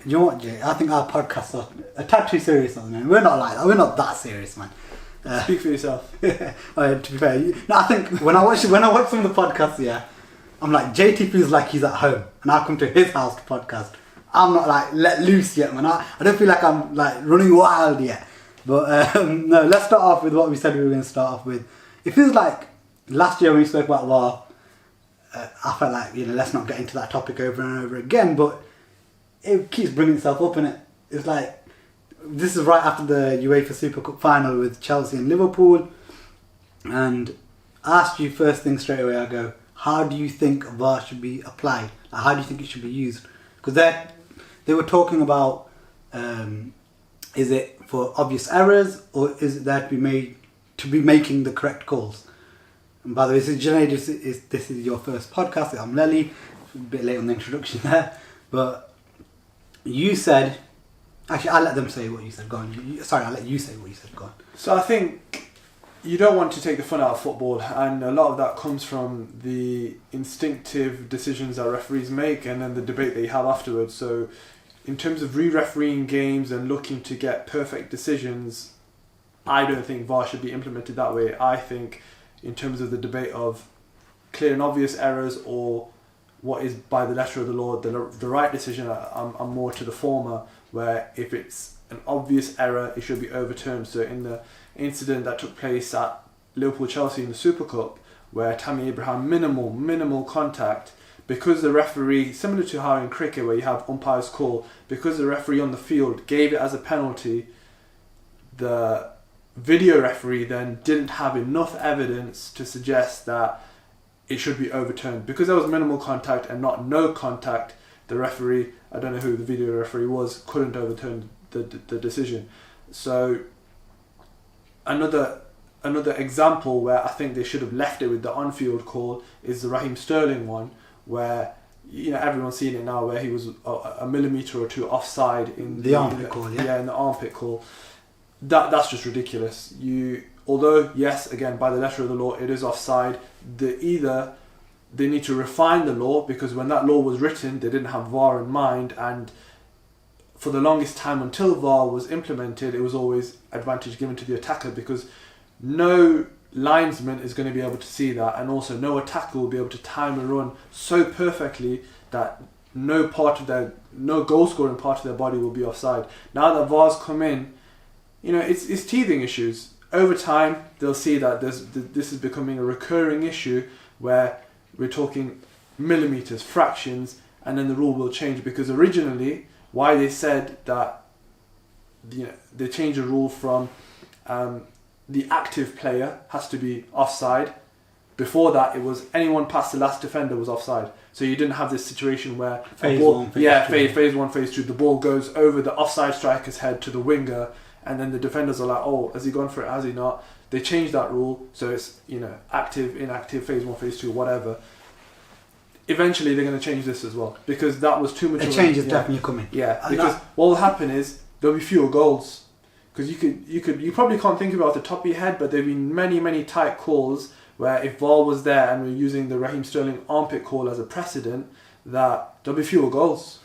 You know what, Jay? I think our podcasts are a tad too serious on man. We're not like that. We're not that serious, man. Speak for yourself. To be fair, no, I think when I watch some of the podcasts, yeah, I'm like, JT feels like he's at home, and I come to his house to podcast. I'm not like let loose yet, man. I don't feel like I'm like running wild yet. But no, let's start off with what we said we were going to start off with. It feels like last year when we spoke about VAR, I felt like, let's not get into that topic over and over again, but it keeps bringing itself up, and it's like, this is right after the UEFA Super Cup final with Chelsea and Liverpool, and I asked you first thing straight away, I go, how do you think VAR should be applied? Like, how do you think it should be used? Because they were talking about, is it for obvious errors, or is it there to be making the correct calls? And by the way, this is your first podcast. I'm Lely. A bit late on the introduction there, but you said. Actually, I'll let them say what you said. Go on. Sorry, I'll let you say what you said. Go on. So I think you don't want to take the fun out of football, and a lot of that comes from the instinctive decisions that referees make, and then the debate they have afterwards. So, in terms of re-refereeing games and looking to get perfect decisions, I don't think VAR should be implemented that way. I think, in terms of the debate of clear and obvious errors or what is by the letter of the law the right decision, I'm more to the former, where if it's an obvious error, it should be overturned. So in the incident that took place at Liverpool-Chelsea in the Super Cup, where Tammy Abraham, minimal contact, because the referee, similar to how in cricket where you have umpire's call, because the referee on the field gave it as a penalty, the video referee then didn't have enough evidence to suggest that it should be overturned. Because there was minimal contact and not no contact, the referee, I don't know who the video referee was, couldn't overturn the decision. So another example where I think they should have left it with the on-field call is the Raheem Sterling one, where everyone's seen it now, where he was a millimetre or two offside in the armpit call. Yeah, in the armpit call. That's just ridiculous. Although yes, again by the letter of the law it is offside. Either they need to refine the law, because when that law was written they didn't have VAR in mind, and for the longest time until VAR was implemented, it was always advantage given to the attacker, because no linesman is going to be able to see that, and also no attacker will be able to time a run so perfectly that no goal scoring part of their body will be offside. Now that VAR's come in, it's teething issues. Over time, they'll see that this is becoming a recurring issue where we're talking millimetres, fractions, and then the rule will change. Because originally, why they said that, they changed the rule from the active player has to be offside. Before that, it was anyone past the last defender was offside. So you didn't have this situation where phase one, phase two, the ball goes over the offside striker's head to the winger, and then the defenders are like, oh, has he gone for it, has he not? They changed that rule, so it's active, inactive, phase one, phase two, whatever. Eventually they're going to change this as well, because that was too much. A change is definitely coming. Yeah, because what will happen is there'll be fewer goals, because you probably can't think about it off the top of your head, but there've been many tight calls where if VAR was there and we're using the Raheem Sterling armpit call as a precedent, that there'll be fewer goals.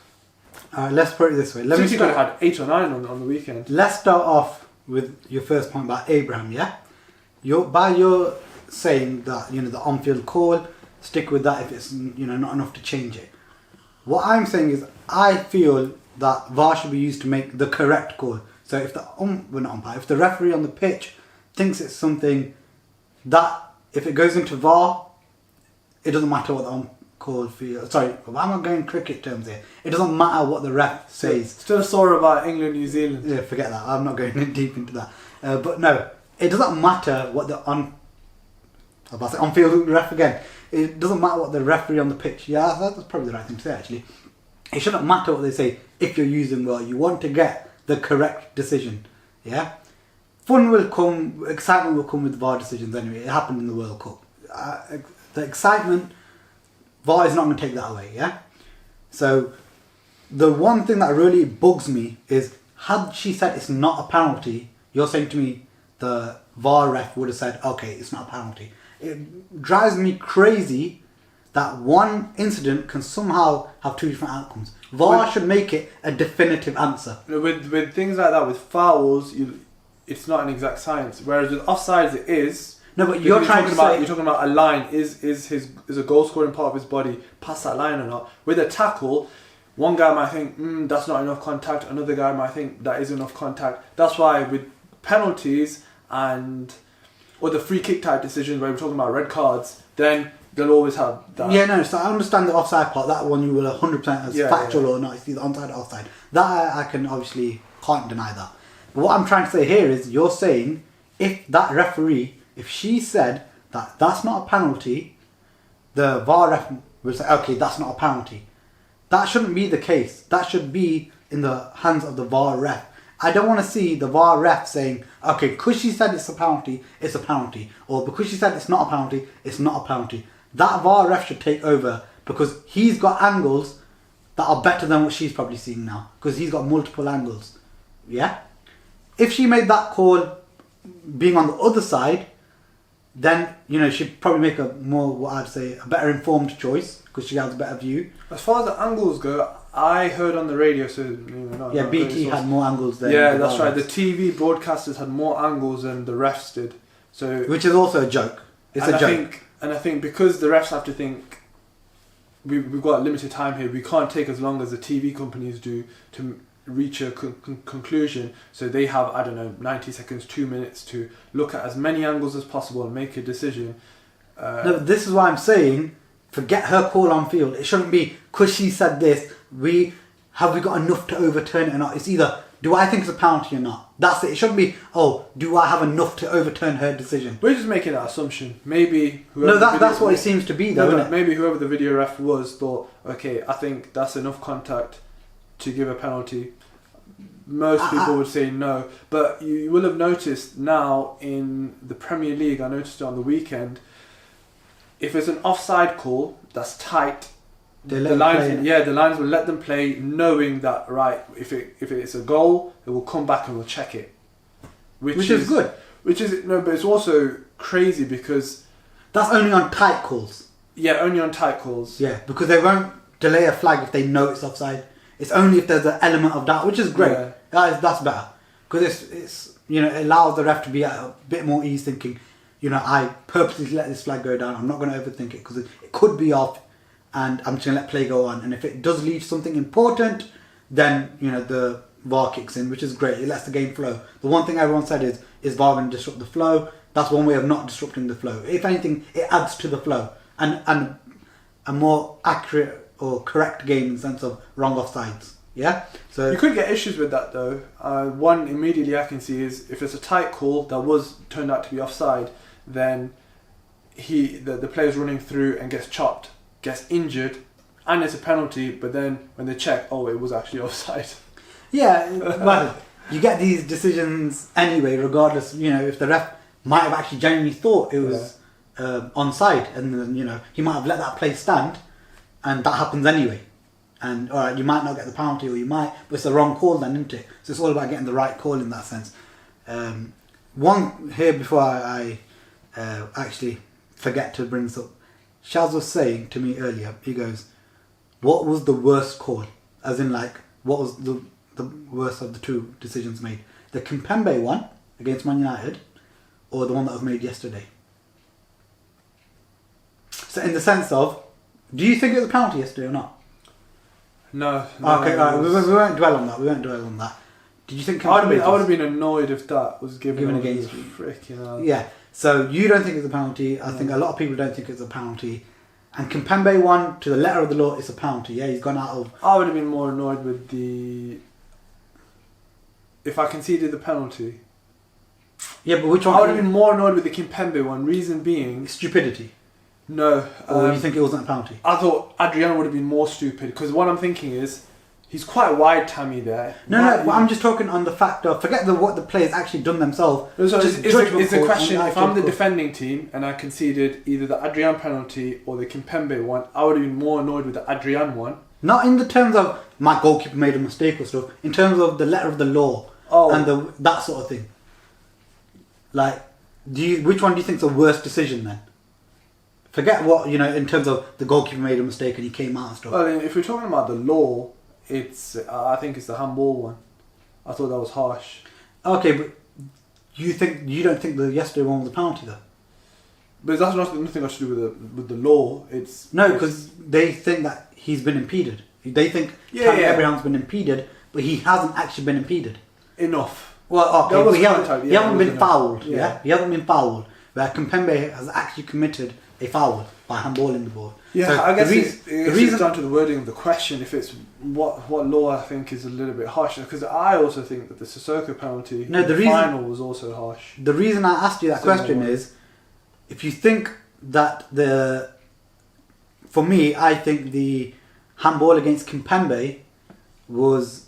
Let's put it this way. City could have had 8 or 9 on the weekend. Let's start off with your first point about Abraham, yeah? You're saying that, the on-field call, stick with that if it's, not enough to change it. What I'm saying is, I feel that VAR should be used to make the correct call. So if if the referee on the pitch thinks it's something that, if it goes into VAR, it doesn't matter what the call feels. Sorry, why am I going cricket terms here? It doesn't matter what the ref says. Still sore about England, New Zealand. Yeah, forget that. I'm not going in deep into that. But no, it doesn't matter what the on-field ref again. It doesn't matter what the referee on the pitch. Yeah, that's probably the right thing to say actually. It shouldn't matter what they say if you're using VAR. You want to get the correct decision. Yeah. Fun will come, excitement will come with VAR decisions anyway. It happened in the World Cup. The excitement, VAR is not going to take that away, yeah? So, the one thing that really bugs me is, had she said it's not a penalty, you're saying to me the VAR ref would have said, okay, it's not a penalty. It drives me crazy that one incident can somehow have two different outcomes. VAR should make it a definitive answer. With things like that, with fouls, it's not an exact science. Whereas with offsides, it is. No, but you're talking about a line. Is a goal scoring part of his body past that line or not? With a tackle, one guy might think that's not enough contact. Another guy might think that is enough contact. That's why with penalties or the free kick type decisions where we're talking about red cards, then they'll always have that. Yeah, no, so I understand the offside part. That one you will 100% as factual or not. It's either onside or offside. That I can obviously can't deny that. But what I'm trying to say here is you're saying if that referee, if she said that that's not a penalty, the VAR ref will say, okay, that's not a penalty. That shouldn't be the case. That should be in the hands of the VAR ref. I don't want to see the VAR ref saying, okay, because she said it's a penalty, it's a penalty. Or because she said it's not a penalty, it's not a penalty. That VAR ref should take over because he's got angles that are better than what she's probably seeing now. Because he's got multiple angles. Yeah? If she made that call being on the other side, then, she'd probably make a more, what I'd say, a better informed choice because she has a better view. As far as the angles go, I heard on the radio, so BT had more angles than yeah, that's right. The TV broadcasters had more angles than the refs did. So which is also a joke. It's a joke. I think because the refs have to think, we've got limited time here. We can't take as long as the TV companies do to reach a conclusion. So they have 90 seconds, 2 minutes to look at as many angles as possible and make a decision. No, this is why I'm saying, forget her call on field. It shouldn't be because she said this. Have we got enough to overturn it or not? It's either do I think it's a penalty or not. That's it. It shouldn't be do I have enough to overturn her decision. We're just making that assumption. Maybe that's what it seems to be though. Isn't it? Maybe whoever the video ref was thought, okay, I think that's enough contact to give a penalty. Most people would say no, but you will have noticed now in the Premier League. I noticed it on the weekend. If it's an offside call that's tight, the lines will let them play, knowing that if it's a goal, it will come back and we'll check it, which is good. But it's also crazy because that's only on tight calls. Yeah, only on tight calls. Yeah, because they won't delay a flag if they know it's offside. It's only if there's an element of doubt, which is great. Yeah. That's better because it's it allows the ref to be at a bit more ease, thinking, I purposely let this flag go down. I'm not going to overthink it because it could be off, and I'm just going to let play go on. And if it does lead to something important, then the VAR kicks in, which is great. It lets the game flow. The one thing everyone said is VAR going to disrupt the flow? That's one way of not disrupting the flow. If anything, it adds to the flow and a more accurate or correct game in the sense of wrong offsides. Yeah, so you could get issues with that though. One immediately I can see is if it's a tight call that was turned out to be offside, then the player's running through and gets chopped, gets injured, and it's a penalty. But then when they check, it was actually offside. Yeah, well, you get these decisions anyway, regardless. If the ref might have actually genuinely thought it was onside, and then he might have let that play stand, and that happens anyway. And alright, you might not get the penalty, or you might, but it's the wrong call then, isn't it? So it's all about getting the right call in that sense. One here before I actually forget to bring this up. Shaz was saying to me earlier, he goes, what was the worst call? As in what was the worst of the two decisions made? The Kimpembe one against Man United, or the one that was made yesterday? So in the sense of, do you think it was a penalty yesterday or not? No. Okay, we won't dwell on that. Did you think I would have been annoyed if that was given against me? Freaking hell. Yeah. So you don't think it's a penalty. I think a lot of people don't think it's a penalty. And Kimpembe one, to the letter of the law, it's a penalty. Yeah, he's gone out of. I would have been more annoyed with if I conceded the penalty. Yeah, but which one? I would have been more annoyed with the Kimpembe one. Reason being stupidity. No. Or you think it wasn't a penalty? I thought Adriano would have been more stupid because what I'm thinking is he's quite wide, Tammy. There. No. I'm just talking on the fact of forget what the players actually done themselves. So it's a question. If I'm the defending team and I conceded either the Adrian penalty or the Kimpembe one, I would have been more annoyed with the Adrian one. Not in the terms of my goalkeeper made a mistake or stuff. In terms of the letter of the law and that sort of thing. Which one do you think is the worst decision then? Forget what, in terms of the goalkeeper made a mistake and he came out and stuff. Well, if we're talking about the law, I think it's the handball one. I thought that was harsh. Okay, but you don't think the yesterday one was a penalty though? But that's nothing got to do with the law. No, because they think that he's been impeded. They think Tammy Abraham's been impeded, but he hasn't actually been impeded. Enough. Well, okay, but he hasn't been enough. fouled. Yeah, he hasn't been fouled. Where Kimpembe has actually committed a foul by handballing the ball. Yeah, so I guess the reason it's down to the wording of the question. If it's what law, I think is a little bit harsh, because I also think that the Sissoko penalty final was also harsh. The reason I asked you that question is, if you think that for me, I think the handball against Kimpembe was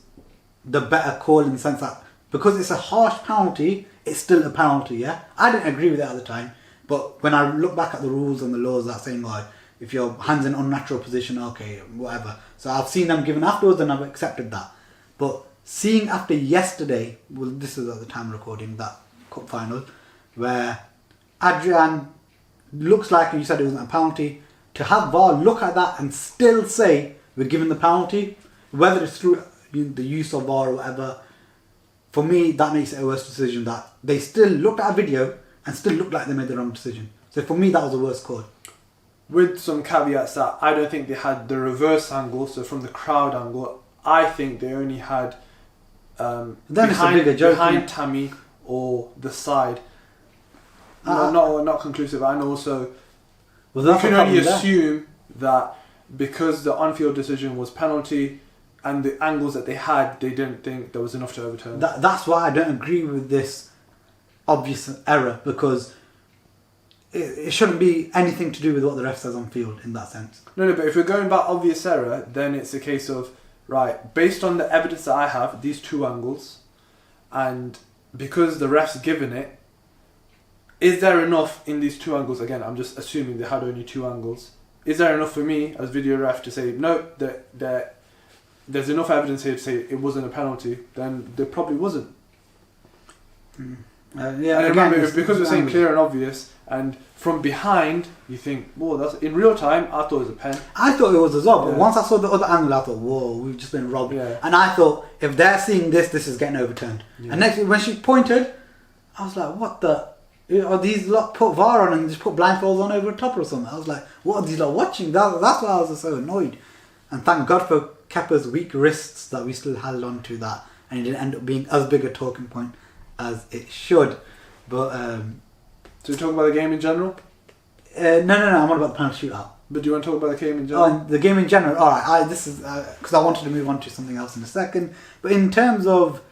the better call in the sense that because it's a harsh penalty, it's still a penalty. Yeah, I didn't agree with it at the time. But when I look back at the rules and the laws that saying, if your hand's in unnatural position, okay, whatever. So I've seen them given afterwards and I've accepted that. But seeing after yesterday, well, this is at the time recording, that cup final, where Adrian looks like, you said it wasn't a penalty, to have VAR look at that and still say we're giving the penalty, whether it's through the use of VAR or whatever, for me, that makes it a worse decision that they still looked at a video and still looked like they made the wrong decision. So for me, that was the worst call. With some caveats that I don't think they had the reverse angle, so from the crowd angle, I think they only had behind Tammy or the side. Not conclusive, and also you can only assume that because the on-field decision was penalty and the angles that they had, they didn't think there was enough to overturn. That's why I don't agree with this obvious error, because it shouldn't be anything to do with what the ref says on field in that sense. No, but if we're going about obvious error, then it's a case of, right, based on the evidence that I have, these two angles, and because the ref's given it, is there enough in these two angles? Again, I'm just assuming they had only two angles. Is there enough for me as video ref to say, no, there's enough evidence here to say it wasn't a penalty? Then there probably wasn't. And remember, because we're saying clear and obvious, and from behind, you think, whoa, that's in real time. I thought it was a pen. I thought it was as well, but once I saw the other angle, I thought, whoa, we've just been robbed. Yeah. And I thought, if they're seeing this is getting overturned. Yeah. And next, when she pointed, I was like, what the? Are these lot put VAR on and just put blindfolds on over the top or something? I was like, what are these lot watching? That's why I was so annoyed. And thank God for Kepa's weak wrists that we still held on to that, and it didn't end up being as big a talking point as it should. But so you talk about the game in general? No, I'm on about the penalty shootout. But do you want to talk about the game in general? The game in general. All right. This is because I wanted to move on to something else in a second. But in terms of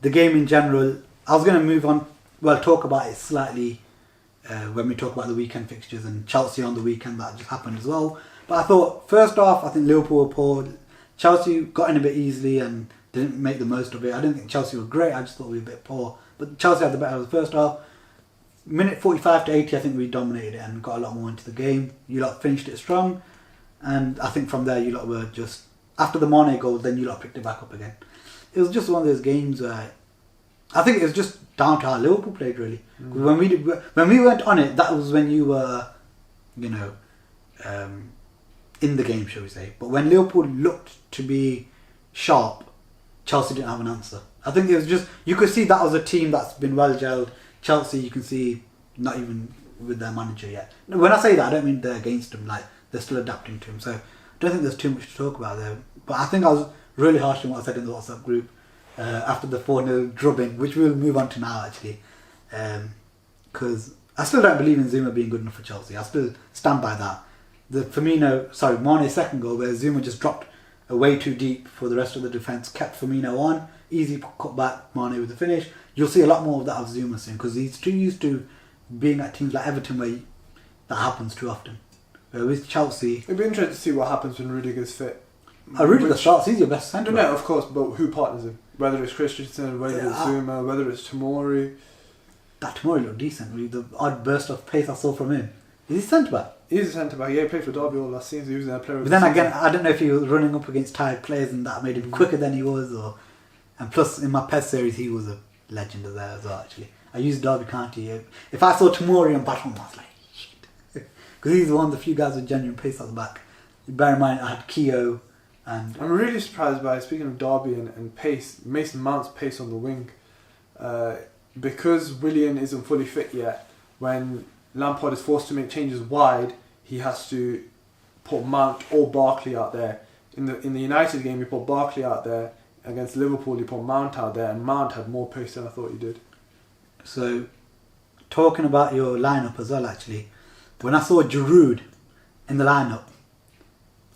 the game in general, I was going to move on. Well, talk about it slightly when we talk about the weekend fixtures and Chelsea on the weekend that just happened as well. But I thought first off, I think Liverpool were poor. Chelsea got in a bit easily and didn't make the most of it. I didn't think Chelsea were great. I just thought we were a bit poor. But Chelsea had the better of the first half. Minute 45 to 80, I think we dominated it and got a lot more into the game. You lot finished it strong. And I think from there, you lot were just... After the Mane goal, then you lot picked it back up again. It was just one of those games where... I think it was just down to how Liverpool played, really. When we went on it, that was when you were, in the game, shall we say. But when Liverpool looked to be sharp, Chelsea didn't have an answer. I think it was just... You could see that was a team that's been well gelled. Chelsea, you can see, not even with their manager yet. When I say that, I don't mean they're against him. Like, they're still adapting to him. So, I don't think there's too much to talk about there. But I think I was really harsh in what I said in the WhatsApp group after the 4-0 drubbing, which we'll move on to now, actually. Because I still don't believe in Zuma being good enough for Chelsea. I still stand by that. The Mane's second goal, where Zuma just dropped way too deep for the rest of the defence, kept Firmino on. Easy cut back, Mane with the finish. You'll see a lot more of that of Zuma soon, because he's too used to being at teams like Everton where that happens too often. With Chelsea... It'd be interesting to see what happens when Rudiger's fit. Rudiger starts, he's your best centre. No, of course, but who partners him? Whether it's Christensen, whether it's Zuma, whether it's Tomori. That Tomori looked decent, really. The odd burst of pace I saw from him. Is he centre-back? He's a centre-back, yeah, he played for Derby all last season, he was their player of the season. But then again, I don't know if he was running up against tired players and that made him quicker than he was, or... And plus, in my PES series, he was a legend there as well, actually. I used Derby County. If I saw Tomori on Batman, I was like, shit. because he's one of the few guys with genuine pace at the back. Bear in mind, I had Keogh and... I'm really surprised by, speaking of Derby and pace, Mason Mount's pace on the wing. Because Willian isn't fully fit yet, when Lampard is forced to make changes wide, he has to put Mount or Barkley out there. In the United game, he put Barkley out there. Against Liverpool, he put Mount out there, and Mount had more pace than I thought he did. So, talking about your lineup as well, actually, when I saw Giroud in the lineup,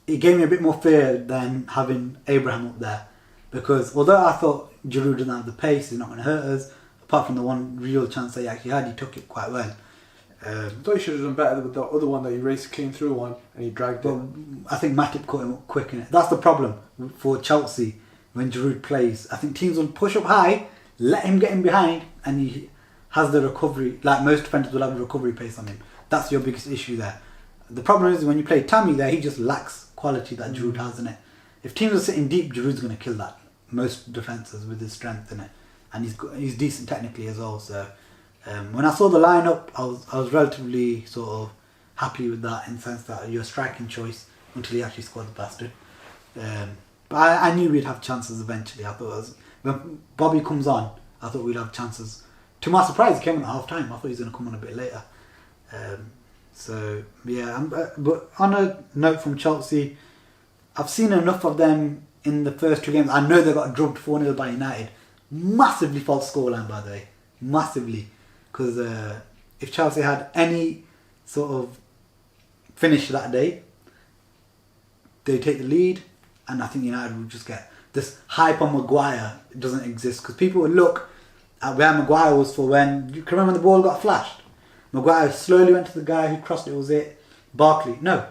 it gave me a bit more fear than having Abraham up there, because although I thought Giroud doesn't have the pace, he's not going to hurt us. Apart from the one real chance that he actually had, he took it quite well. I thought he should have done better with the other one that he raced clean through on and he dragged it. I think Matip caught him up quick in it. That's the problem for Chelsea when Giroud plays. I think teams will push up high, let him get in behind, and he has the recovery. Like most defenders will have a recovery pace on him. That's your biggest issue there. The problem is when you play Tammy there, he just lacks quality that Giroud has in it. If teams are sitting deep, Giroud's going to kill that. Most defences with his strength in it, and he's decent technically as well. So when I saw the lineup, I was relatively sort of happy with that, in the sense that you're a striking choice until he actually scored the bastard. But I knew we'd have chances eventually. I thought when Bobby comes on, I thought we'd have chances. To my surprise, he came on at half time. I thought he was going to come on a bit later. So yeah, but on a note from Chelsea, I've seen enough of them in the first two games. I know they got drubbed 4-0 by United. Massively false scoreline, by the way. Massively. Because if Chelsea had any sort of finish that day, they'd take the lead, and I think United would just get this hype on Maguire. It doesn't exist, because people would look at where Maguire was for when... You can remember when the ball got flashed? Maguire slowly went to the guy who crossed it. Was it Barkley? No.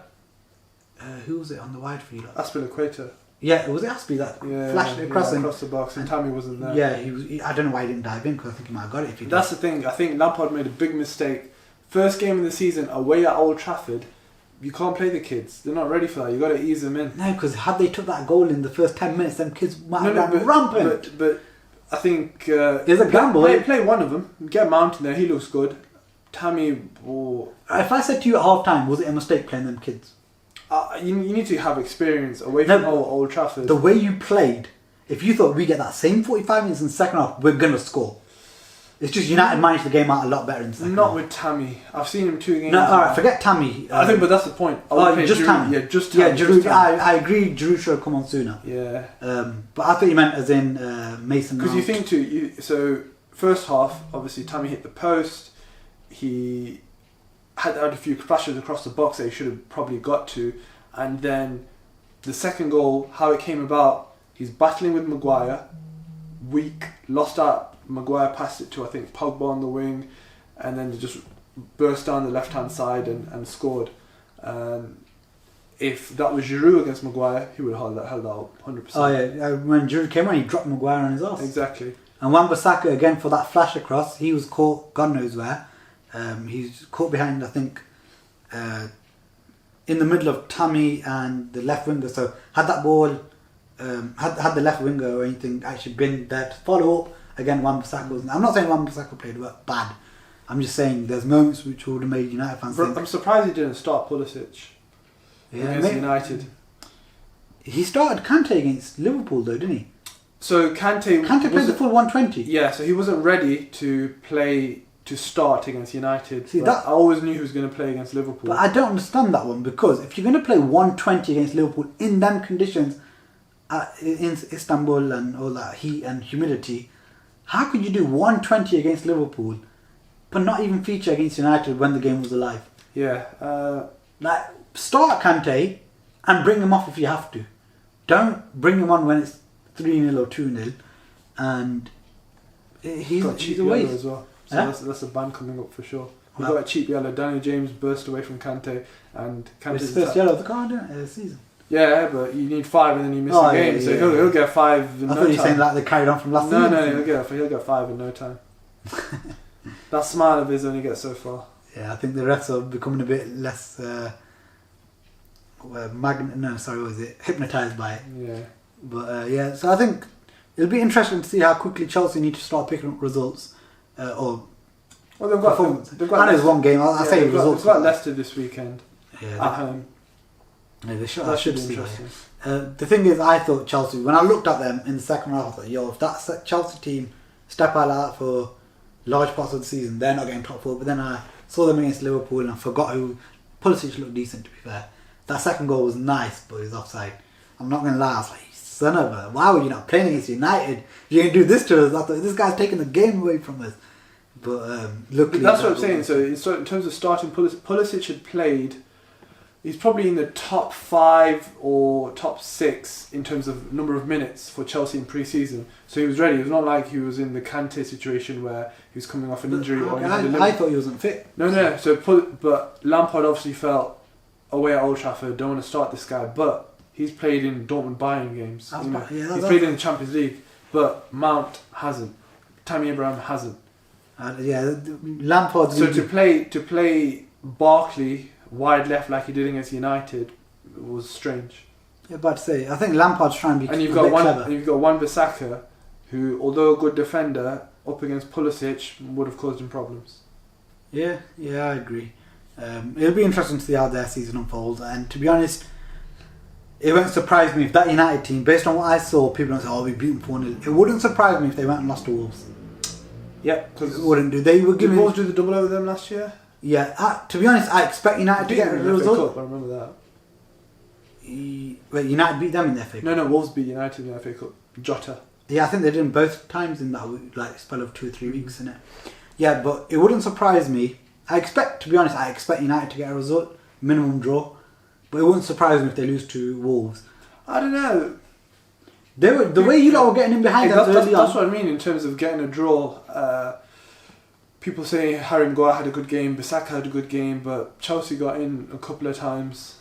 Who was it on the wide field? Aspilicueta. Yeah, was it Aspie that flashed it across him? Across the box, and Tammy wasn't there. Yeah, I don't know why he didn't dive in, because I think he might have got it if he did. That's the thing. I think Lampard made a big mistake. First game of the season, away at Old Trafford, you can't play the kids. They're not ready for that. You got to ease them in. No, because had they took that goal in the first 10 minutes, them kids might have gone rampant. But I think... there's a gamble. Play one of them. Get Mount in there. He looks good. Tammy... Oh. If I said to you at half time, was it a mistake playing them kids? You need to have experience away from Old Trafford. The way you played, if you thought we get that same 45 minutes in the second half, we're going to score. It's just United managed the game out a lot better in the second half. Not with Tammy. I've seen him 2 games. No, alright, forget Tammy. I think, but that's the point. Just Giroud. Tammy. Yeah, just Tammy. Yeah, Giroud. I agree. Giroud should have come on sooner. Yeah. But I thought you meant as in Mason Mount. Because you think too. So first half, obviously Tammy hit the post. He had a few flashes across the box that he should have probably got to. And then the second goal, how it came about, he's battling with Maguire, weak, lost out. Maguire passed it to, I think, Pogba on the wing, and then just burst down the left-hand side and scored. If that was Giroud against Maguire, he would have held out 100%. Oh yeah, when Giroud came on, he dropped Maguire on his arse. Exactly. And Wan-Bissaka, again, for that flash across, he was caught God knows where. He's caught behind, I think... in the middle of Tammy and the left winger. So had that ball, had the left winger or anything actually been there to follow up, again Wan-Bissaka wasn't. I'm not saying Wan-Bissaka played bad. I'm just saying there's moments which would have made United fans think. I'm surprised he didn't start Pulisic against United. He started Kante against Liverpool though, didn't he? So Kante played the full 120. Yeah, so he wasn't ready to play... to start against United. See, I always knew he was going to play against Liverpool. But I don't understand that one, because if you're going to play 120 against Liverpool in them conditions, in Istanbul and all that heat and humidity, how could you do 120 against Liverpool but not even feature against United when the game was alive? Yeah. Start Kante and bring him off if you have to. Don't bring him on when it's 3-0 or 2-0, and he's a waste as well. So that's a ban coming up for sure. We got a cheap yellow. Danny James burst away from Kante, and Kante's his first yellow of the card season. Yeah, but you need 5 and then you miss a game, so he'll get 5 in no time. I thought you were saying that they carried on from last season. No, he'll get 5 in no time. That smile of his only gets so far. Yeah, I think the refs are becoming a bit less hypnotised by it. Yeah. But so I think it'll be interesting to see how quickly Chelsea need to start picking up results, or Well, they've got performance. they've got I know it's one game. I say they've results. got Leicester this weekend Yeah, at home. they should. I That should should be see interesting. that. The thing is, I thought Chelsea. When I looked at them in the second half, I thought, yo, if that Chelsea team step out like that for large parts of the season, they're not getting top four. But then I saw them against Liverpool and I forgot who. Pulisic looked decent, to be fair. That second goal was nice, but it was offside. I'm not going to lie, I was like, son of a, why were you not playing against United? You're going to do this to us. I thought, this guy's taking the game away from us. But luckily... That's what I'm saying. So in terms of starting, Pulisic had played... He's probably in the top 5 or top 6 in terms of number of minutes for Chelsea in pre-season. So he was ready. It was not like he was in the Kante situation where he was coming off an injury. I thought he wasn't fit. No. But Lampard obviously felt away at Old Trafford, don't want to start this guy. But he's played in Dortmund Bayern games. He's played in the Champions League. But Mount hasn't. Tammy Abraham hasn't. Lampard... So to play Barkley wide left like he did against United was strange. Yeah, but to say, I think Lampard's trying to be you've got Wan-Bissaka, who, although a good defender, up against Pulisic would have caused him problems. Yeah, I agree. It'll be interesting to see how their season unfolds. And to be honest, it won't surprise me if that United team, based on what I saw, people don't say, "Oh, we beat them 4-0." It wouldn't surprise me if they went and lost to Wolves. Yeah, because it wouldn't do. They were giving. Did Wolves do the double over them last year? Yeah, to be honest, I expect United to get a result. I remember that. Wait, United beat them in the FA Cup? No, Wolves beat United in the FA Cup. Jota. Yeah, I think they did both times in that spell of 2 or 3 weeks, innit? Yeah, but it wouldn't surprise me. I expect United to get a result, minimum draw. But it wouldn't surprise me if they lose to Wolves. I don't know. The way you lot were getting in behind them early on. That's what I mean in terms of getting a draw. People say Harry Maguire had a good game, Bissaka had a good game, but Chelsea got in a couple of times.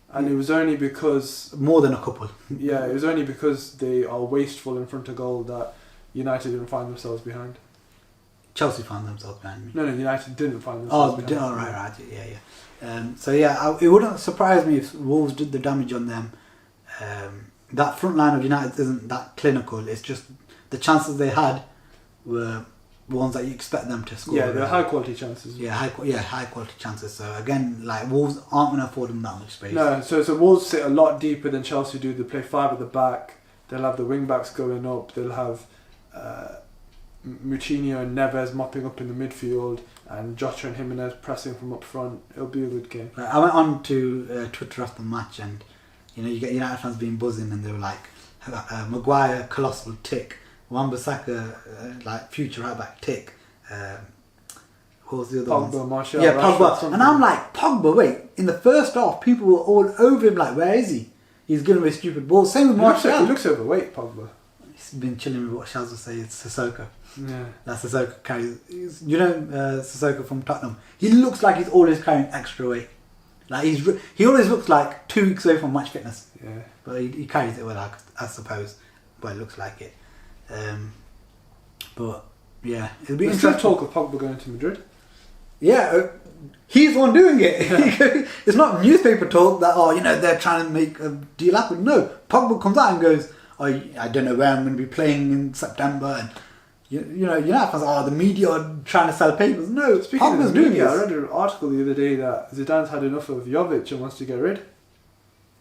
And it was only because... More than a couple. Yeah, it was only because they are wasteful in front of goal that United didn't find themselves behind. Chelsea found themselves behind me. No, United didn't find themselves behind. Oh, right, yeah. It wouldn't surprise me if Wolves did the damage on them. That front line of United isn't that clinical. It's just the chances they had were ones that you expect them to score. Yeah, they're high quality chances. Yeah, high quality chances. So again, like Wolves aren't going to afford them that much space. No, so Wolves sit a lot deeper than Chelsea do. They play 5 at the back. They'll have the wing backs going up. They'll have Moutinho and Neves mopping up in the midfield, and Jota and Jimenez pressing from up front. It'll be a good game. I went on to Twitter after the match, and you get United fans being buzzing, and they were like, Maguire colossal tick, Wan-Bissaka like future right back tick. What was the other one? Pogba, Martial, yeah, Rashford, Pogba. something. And I'm like, Pogba, wait, in the first half, people were all over him, like, where is he? He's giving away stupid balls. Same with Martial. He looks overweight, Pogba. He's been chilling with what Shaz would say, it's Sissoko. Yeah. That's Sissoko carries. Sissoko from Tottenham. He looks like he's always carrying extra weight. Like he always looks like 2 weeks away from match fitness. Yeah. But he carries it well, I suppose. Well, it looks like it. But yeah, it'll be There's interesting. still talk of Pogba going to Madrid. Yeah, he's the one doing it. Yeah. It's not newspaper talk that they're trying to make a deal happen. No, Pogba comes out and goes, I don't know where I'm going to be playing in September, and United fans, the media are trying to sell papers. No, Pogba's doing it. I read an article the other day that Zidane's had enough of Jovic and wants to get rid.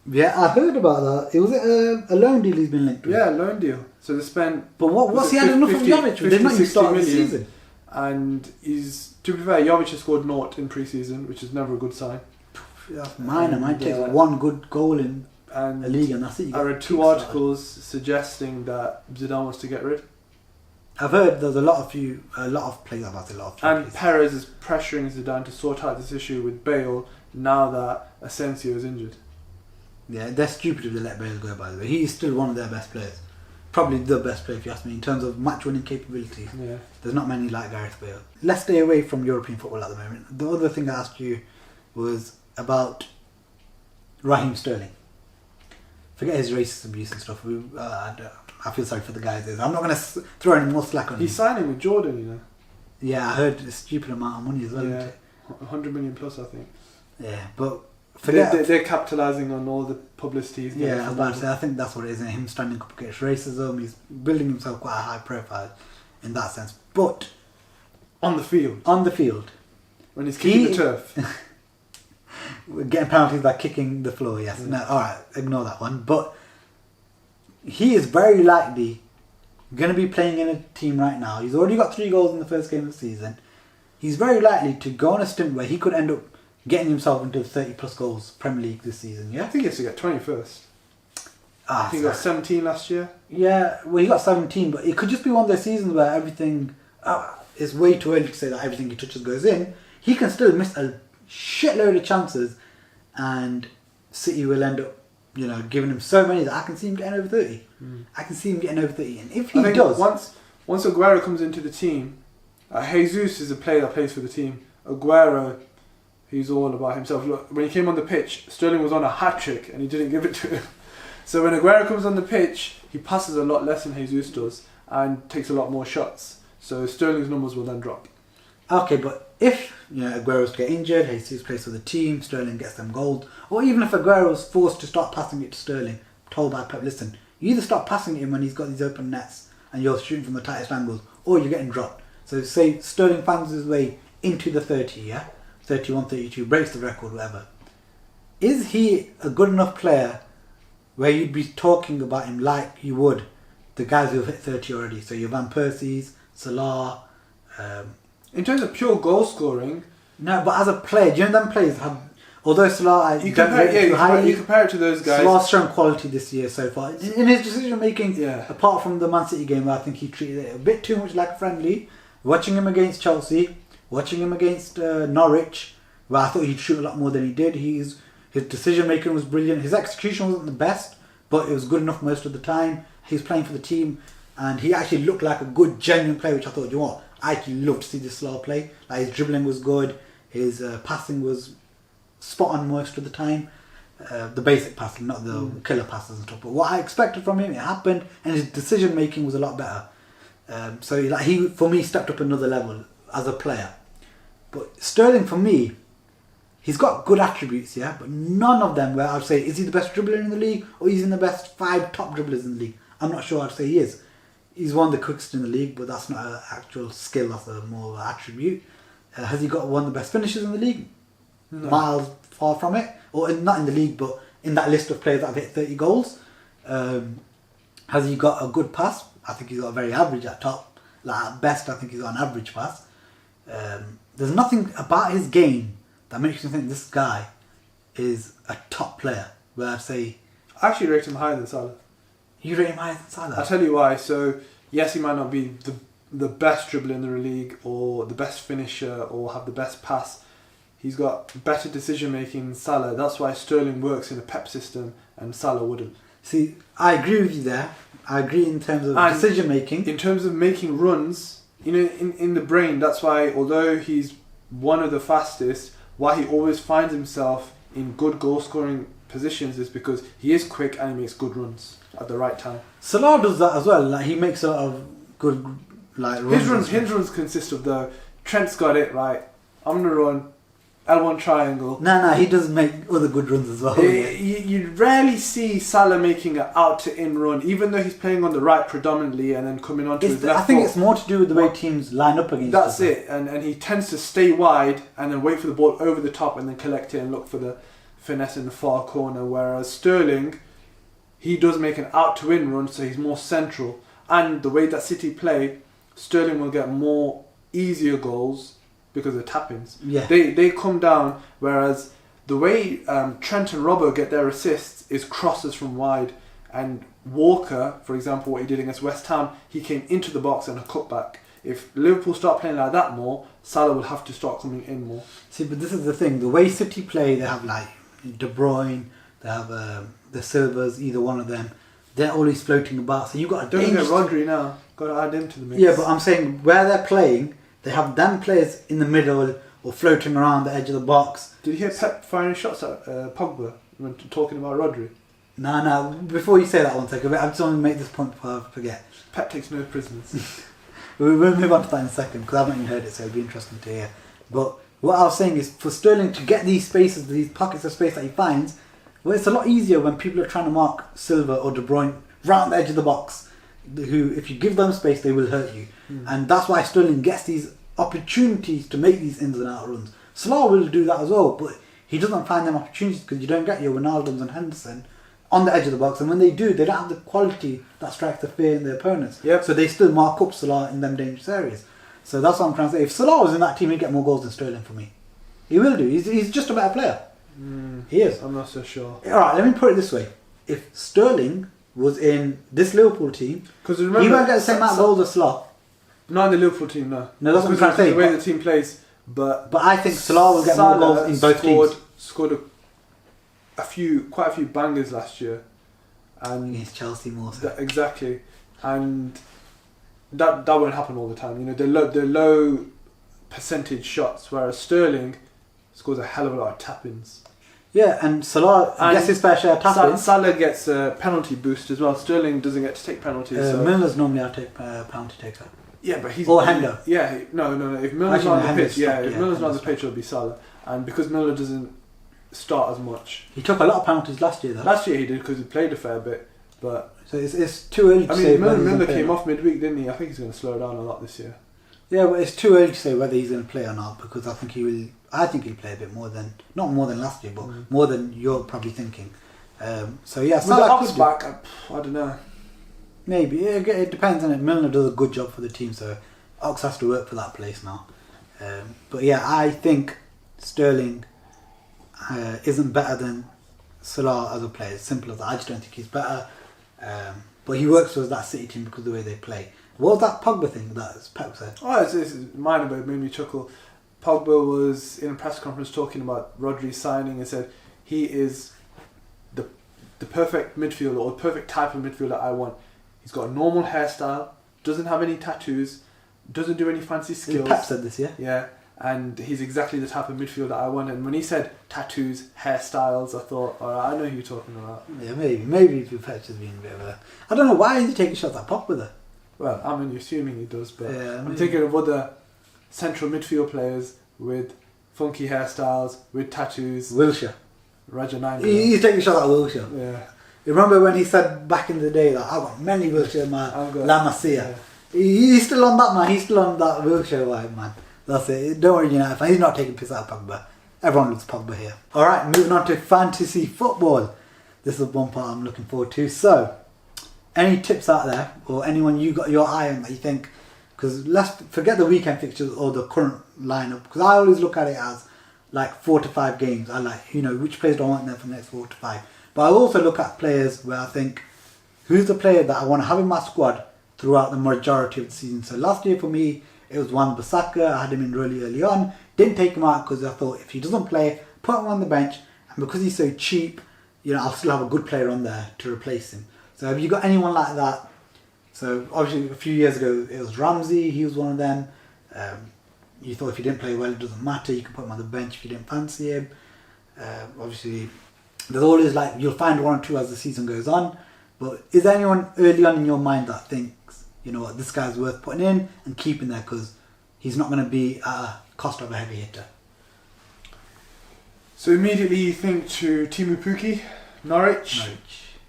Yeah, I heard about that. Was it a loan deal he's been linked with? Yeah, loan deal. So they spent... But what's he had enough of Jovic? They've not even started the season. And to be fair, Jovic has scored naught in pre-season, which is never a good sign. That's minor. Mine takes one good goal in a league, and that's it. I read 2 articles suggesting that Zidane wants to get rid. I've heard there's a lot of players about it. And Perez is pressuring Zidane to sort out this issue with Bale now that Asensio is injured. Yeah, they're stupid if they let Bale go, by the way. He's still one of their best players. Probably the best player, if you ask me, in terms of match-winning capabilities. Yeah. There's not many like Gareth Bale. Let's stay away from European football at the moment. The other thing I asked you was about Raheem Sterling. Forget his racist abuse and stuff. I feel sorry for the guys. I'm not going to throw any more slack on him. He's signing with Jordan, Yeah, I heard a stupid amount of money as well. Yeah, 100 million plus, I think. Yeah, but... They're capitalising on all the publicity. Yeah, I was about to say, I think that's what it is. And him standing up against racism, he's building himself quite a high profile in that sense. But On the field. On the field. When he's kicking the turf. Getting penalties by kicking the floor, yes. No, alright, ignore that one. But he is very likely going to be playing in a team right now. He's already got 3 goals in the first game of the season. He's very likely to go on a stint where he could end up getting himself into the 30 plus goals Premier League this season, yeah? I think he has to get 20 first. I think he got 17 last year. Yeah, well, he got 17, but it could just be one of those seasons where everything... it's way too early to say that everything he touches goes in. He can still miss a shitload of chances, and City will end up, giving him so many that I can see him getting over 30. I can see him getting over 30, and if he does... Once Aguero comes into the team, Jesus is a player that plays for the team. Aguero, he's all about himself. Look, when he came on the pitch, Sterling was on a hat-trick, and he didn't give it to him. So when Aguero comes on the pitch, he passes a lot less than Jesus does, and takes a lot more shots. So Sterling's numbers will then drop. Okay, but if Aguero's to get injured, Jesus plays for the team, Sterling gets them goals, or even if Aguero's forced to start passing it to Sterling, told by Pep, listen, you either start passing it him when he's got these open nets and you're shooting from the tightest angles, or you're getting dropped. So say Sterling finds his way into the 30, yeah? 31, 32, breaks the record, whatever. Is he a good enough player where you'd be talking about him like you would the guys who have hit 30 already? So your Van Persie's, Salah... in terms of pure goal scoring... No, but as a player, do you know them players have... Although Salah... You compare it to those guys. Salah's shown quality this year so far. In his decision making, apart from the Man City game where I think he treated it a bit too much like a friendly, watching him against Chelsea, watching him against Norwich, where I thought he'd shoot a lot more than he did. His decision making was brilliant. His execution wasn't the best, but it was good enough most of the time. He was playing for the team, and he actually looked like a good, genuine player, which I thought, you know what, I actually love to see this Salah play. Like, his dribbling was good, his passing was spot on most of the time. The basic passing, not the killer passes and stuff. But what I expected from him, it happened, and his decision making was a lot better. So he, for me, stepped up another level as a player. But Sterling, for me, he's got good attributes, yeah, but none of them where I'd say, is he the best dribbler in the league, or he's in the best 5 top dribblers in the league? I'm not sure I'd say he is. He's one of the quickest in the league, but that's not an actual skill, that's more of an attribute. Has he got one of the best finishes in the league? No. Miles far from it. Or not in the league, but in that list of players that have hit 30 goals. Has he got a good pass? I think he's got a very average at top. Like at best, I think he's got an average pass. There's nothing about his game that makes me think this guy is a top player. Where I'd say... I actually rate him higher than Salah. You rate him higher than Salah? I'll tell you why. So, yes, he might not be the best dribbler in the league, or the best finisher, or have the best pass. He's got better decision making than Salah. That's why Sterling works in a Pep system and Salah wouldn't. See, I agree with you there. I agree in terms of decision making. In terms of making runs, in the brain, that's why, although he's one of the fastest, why he always finds himself in good goal scoring positions is because he is quick and he makes good runs at the right time. Salah does that as well. Like, he makes a lot of good runs. His runs consist of Trent's got it right. I'm gonna run L1 triangle. No, he does make other good runs as well. You rarely see Salah making an out to in run, even though he's playing on the right predominantly and then coming on to his left. I think it's more to do with the way teams line up against. That's it, and he tends to stay wide and then wait for the ball over the top and then collect it and look for the finesse in the far corner. Whereas Sterling, he does make an out to in run, so he's more central. And the way that City play, Sterling will get more easier goals because of tap-ins. Yeah. They come down, whereas the way Trent and Robbo get their assists is crosses from wide. And Walker, for example, what he did against West Ham, he came into the box and a cutback. If Liverpool start playing like that more, Salah will have to start coming in more. See, but this is the thing. The way City play, they have like De Bruyne, they have the Silvers, either one of them. They're always floating about. So you've got a... Don't get Rodri now. Got to add him to the mix. Yeah, but I'm saying where they're playing, they have them players in the middle or floating around the edge of the box. Did you hear Pep firing shots at Pogba when talking about Rodri? No. Before you say that one second, I just want to make this point before I forget. Pep takes no prisoners. We'll move on to that in a second because I haven't even heard it, so it'll be interesting to hear. But what I was saying is, for Sterling to get these spaces, these pockets of space that he finds, well, it's a lot easier when people are trying to mark Silva or De Bruyne round the edge of the box, who, if you give them space, they will hurt you. And that's why Sterling gets these opportunities to make these ins and out runs. Salah will do that as well, but he doesn't find them opportunities because you don't get your Ronaldos and Henderson on the edge of the box, and when they do, they don't have the quality that strikes the fear in their opponents. Yep. So they still mark up Salah in them dangerous areas. So that's what I'm trying to say. If Salah was in that team, he'd get more goals than Sterling for me. He will do. He's just a better player. He is. I'm not so sure. Alright, let me put it this way. If Sterling was in this Liverpool team, he won't get the same amount of goals as Salah. Not in the Liverpool team, no. No, that's what I'm trying to say. The way the team plays. But I think Salah will get more goals in both teams. Scored quite a few bangers last year. And against Chelsea more so. Exactly. And that won't happen all the time. You know, they're low percentage shots, whereas Sterling scores a hell of a lot of tap-ins. Yeah, and Salah gets his fair share of tap-ins. Salah gets a penalty boost as well. Sterling doesn't get to take penalties. Milner's normally our penalty taker. Yeah, but he's... Or Hendo. Yeah, no. If Milner's not on the pitch, if Milner's not on the pitch, it'll be Salah. And because Milner doesn't start as much... He took a lot of penalties last year, though. Last year he did, because he played a fair bit, but... So it's too early to say whether Milner came off midweek, didn't he? I think he's going to slow down a lot this year. Yeah, but it's too early to say whether he's going to play or not, because I think he will... I think he'll play a bit more than... Not more than last year, but more than you're probably thinking. So yeah, Salah could back, I don't know. Maybe. It depends on it. Milner does a good job for the team, so Ox has to work for that place now. But yeah, I think Sterling isn't better than Salah as a player. It's simple as that. I just don't think he's better. But he works for that City team because of the way they play. What was that Pogba thing that Pep said? Oh, it's minor, but it made me chuckle. Pogba was in a press conference talking about Rodri's signing and said he is the perfect midfielder, or the perfect type of midfielder I want. He's got a normal hairstyle, doesn't have any tattoos, doesn't do any fancy skills. Pep said this, yeah? Yeah, and he's exactly the type of midfielder I want. And when he said tattoos, hairstyles, I thought, alright, I know who you're talking about. Yeah, maybe Pep's just being a bit of a... I don't know, why is he taking shots at Pogba though? Well, I'm assuming he does, but yeah, I'm thinking of other central midfield players with funky hairstyles, with tattoos. Wilshere. Roger Nine. He's taking shots at Wilshere. Yeah. You remember when he said back in the day that I've got many Wilshere in my La Masia? Yeah. He's still on that, man. He's still on that Wilshere vibe, man. That's it. Don't worry, United fan. He's not taking piss out of Pogba. Everyone loves Pogba here. Alright, moving on to fantasy football. This is one part I'm looking forward to. So, any tips out there, or anyone you got your eye on that you think, because let's forget the weekend fixtures or the current lineup, because I always look at it as like 4 to 5 games. I like, which players do I want there for the next 4 to 5. But I also look at players where I think, who's the player that I want to have in my squad throughout the majority of the season. So last year for me, it was Wan-Bissaka. I had him in really early on. Didn't take him out because I thought if he doesn't play, put him on the bench. And because he's so cheap, I'll still have a good player on there to replace him. So have you got anyone like that? So obviously a few years ago it was Ramsey. He was one of them. You thought if he didn't play well, it doesn't matter. You can put him on the bench if you didn't fancy him. Obviously, there's always you'll find one or two as the season goes on. But is there anyone early on in your mind that thinks, what, this guy's worth putting in and keeping there because he's not going to be at a cost of a heavy hitter? So immediately you think to Timu Puki, Norwich.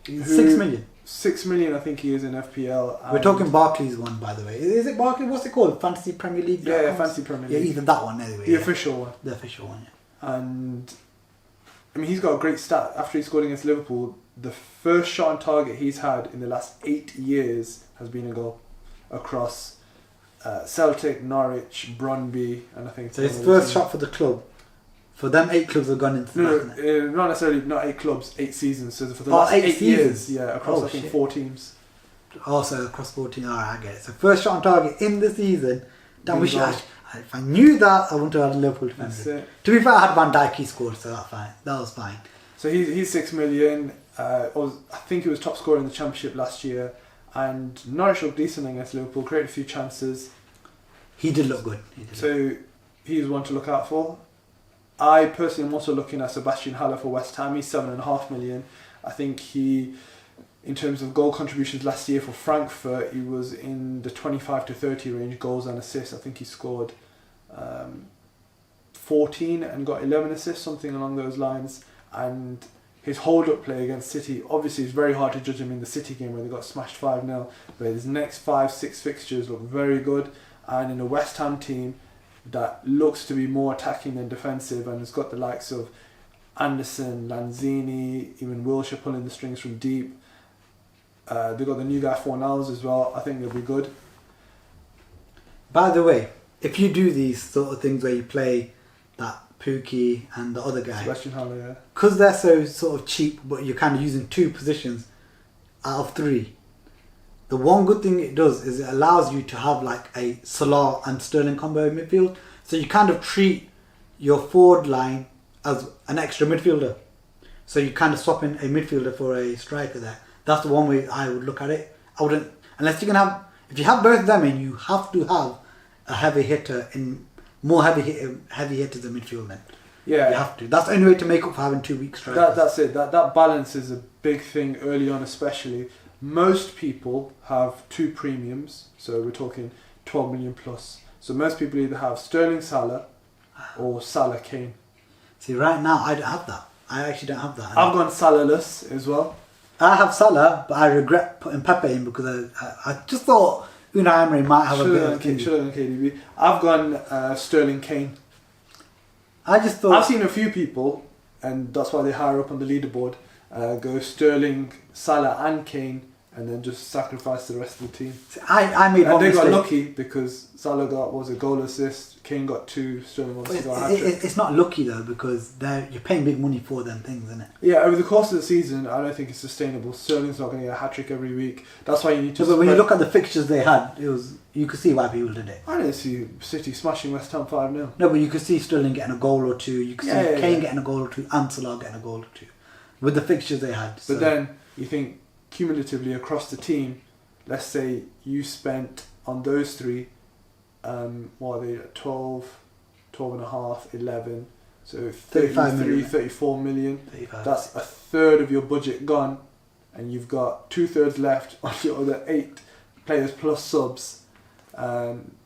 6 million. 6 million, I think he is in FPL. We're talking Barclays one, by the way. Is it Barclays? What's it called? Fantasy Premier League? Yeah, Fantasy Premier League. Yeah, either that one anyway. The official one. The official one, yeah. And he's got a great stat. After he scored against Liverpool, the first shot on target he's had in the last 8 years has been a goal across Celtic, Norwich, Brøndby, and I think... So his first shot for the club. For them, 8 clubs have gone into the not necessarily, not 8 clubs, 8 seasons. So for the last 8 years, across I think 4 teams. Also across 4 teams, alright, I get it. So first shot on target in the season. If I knew that, I wouldn't have had a Liverpool defender. To be fair, I had Van Dijk, he scored, so that was fine. So he's 6 million. I think he was top scorer in the Championship last year. And Norwich looked decent against Liverpool, created a few chances. He did look good. He's one to look out for. I personally am also looking at Sebastian Haller for West Ham. He's 7.5 million. I think he, in terms of goal contributions last year for Frankfurt, he was in the 25 to 30 range, goals and assists. I think he scored 14 and got 11 assists, something along those lines. And his hold-up play against City, obviously it's very hard to judge him in the City game where they got smashed 5-0, but his next 5-6 fixtures look very good. And in a West Ham team, that looks to be more attacking than defensive, and it's got the likes of Anderson, Lanzini, even Wilshere pulling the strings from deep. They've got the new guy Fornals as well. I think they'll be good. By the way, if you do these sort of things where you play that Pookie and the other guy, Sebastian Haller, yeah. because they're so sort of cheap, but you're kind of using 2 positions out of 3. The one good thing it does is it allows you to have like a Salah and Sterling combo in midfield. So you kind of treat your forward line as an extra midfielder. So you kind of swap in a midfielder for a striker there. That's the one way I would look at it. I wouldn't, unless you can have, if you have both of them in, you have to have a heavy hitter in, more heavy hitters in midfield then. Yeah. You have to. That's the only way to make up for having 2 weak strikers. That's it. That balance is a big thing early on, especially. Most people have 2 premiums, so we're talking 12 million plus. So most people either have Sterling Salah or Salah Kane. See, right now I don't have that. I actually don't have that. I've gone Salahless as well. I have Salah, but I regret putting Pepe in because I just thought Unai Emery might have a bit of Should have gone KDB. I've gone Sterling Kane. I just thought... I've seen a few people, and that's why they higher up on the leaderboard, go Sterling, Salah and Kane, and then just sacrifice the rest of the team. I made one mistake. They got mistake. lucky because Salah got a goal assist, Kane got 2, Sterling obviously got a hat-trick. It's not lucky though because you're paying big money for them things, isn't it? Yeah, over the course of the season, I don't think it's sustainable. Sterling's not going to get a hat-trick every week. That's why you need to... But when you look at the fixtures they had, you could see why people did it. I didn't see City smashing West Ham 5-0. No, but you could see Sterling getting a goal or 2. You could see Kane getting a goal or 2 and Salah getting a goal or 2. With the fixtures they had. But then you think cumulatively across the team, let's say you spent on those 3, what are they, 12 and a half, 11, so 33, 34 million. 35. That's a third of your budget gone, and you've got 2/3 left on your other 8 players plus subs, and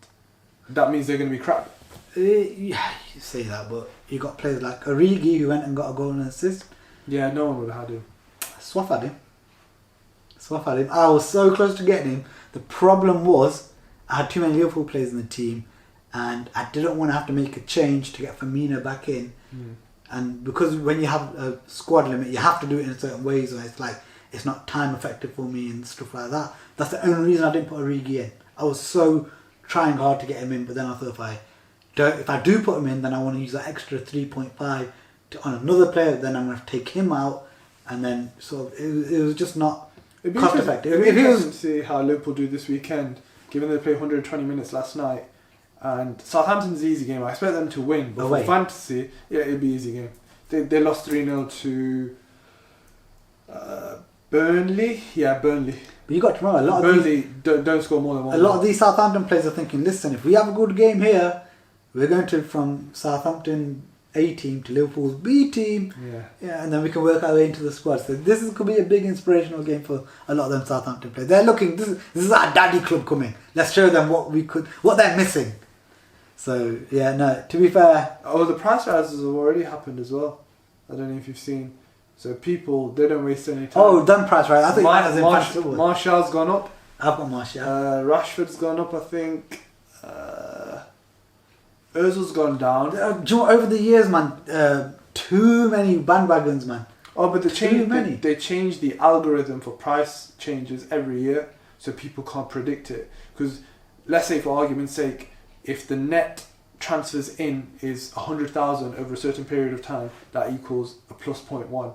that means they're going to be crap. Yeah, you say that, but you got players like Origi who went and got a goal and an assist. Yeah, no one would have had him. Swap at him. I was so close to getting him. The problem was I had too many Liverpool players in the team, and I didn't want to have to make a change to get Firmino back in. And because when you have a squad limit, you have to do it in certain ways, or it's like it's not time effective for me and stuff like that. That's the only reason I didn't put Origi in. I was so trying hard to get him in, but then I thought if I do put him in, then I want to use that extra 3.5 on another player. Then I'm going to have to take him out, and then sort of it was just not cost effective. It'd be interesting to see how Liverpool do this weekend, given they played 120 minutes last night. And Southampton's an easy game. I expect them to win, but for fantasy, yeah, it'd be an easy game. They lost 3-0 to Burnley. Yeah, Burnley. But you got to remember, a lot Burnley of these, don't score more than 1. A lot of these Southampton players are thinking, listen, if we have a good game here, we're going to from Southampton A team to Liverpool's B team. Yeah, and then we can work our way into the squad. So this could be a big inspirational game for a lot of them Southampton players. They're looking. This is our daddy club coming. Let's show them what they're missing. So yeah, no. To be fair, the price rises have already happened as well. I don't know if you've seen. So people, they don't waste any time. done price rise. I think Martial's gone up. I've got Martial. Rashford's gone up, I think. Ozil's gone down. Do you know what, over the years, man, too many bandwagons, man. Oh, but they change the algorithm for price changes every year, so people can't predict it. Because let's say, for argument's sake, if the net transfers in is 100,000 over a certain period of time, that equals a plus 0.1.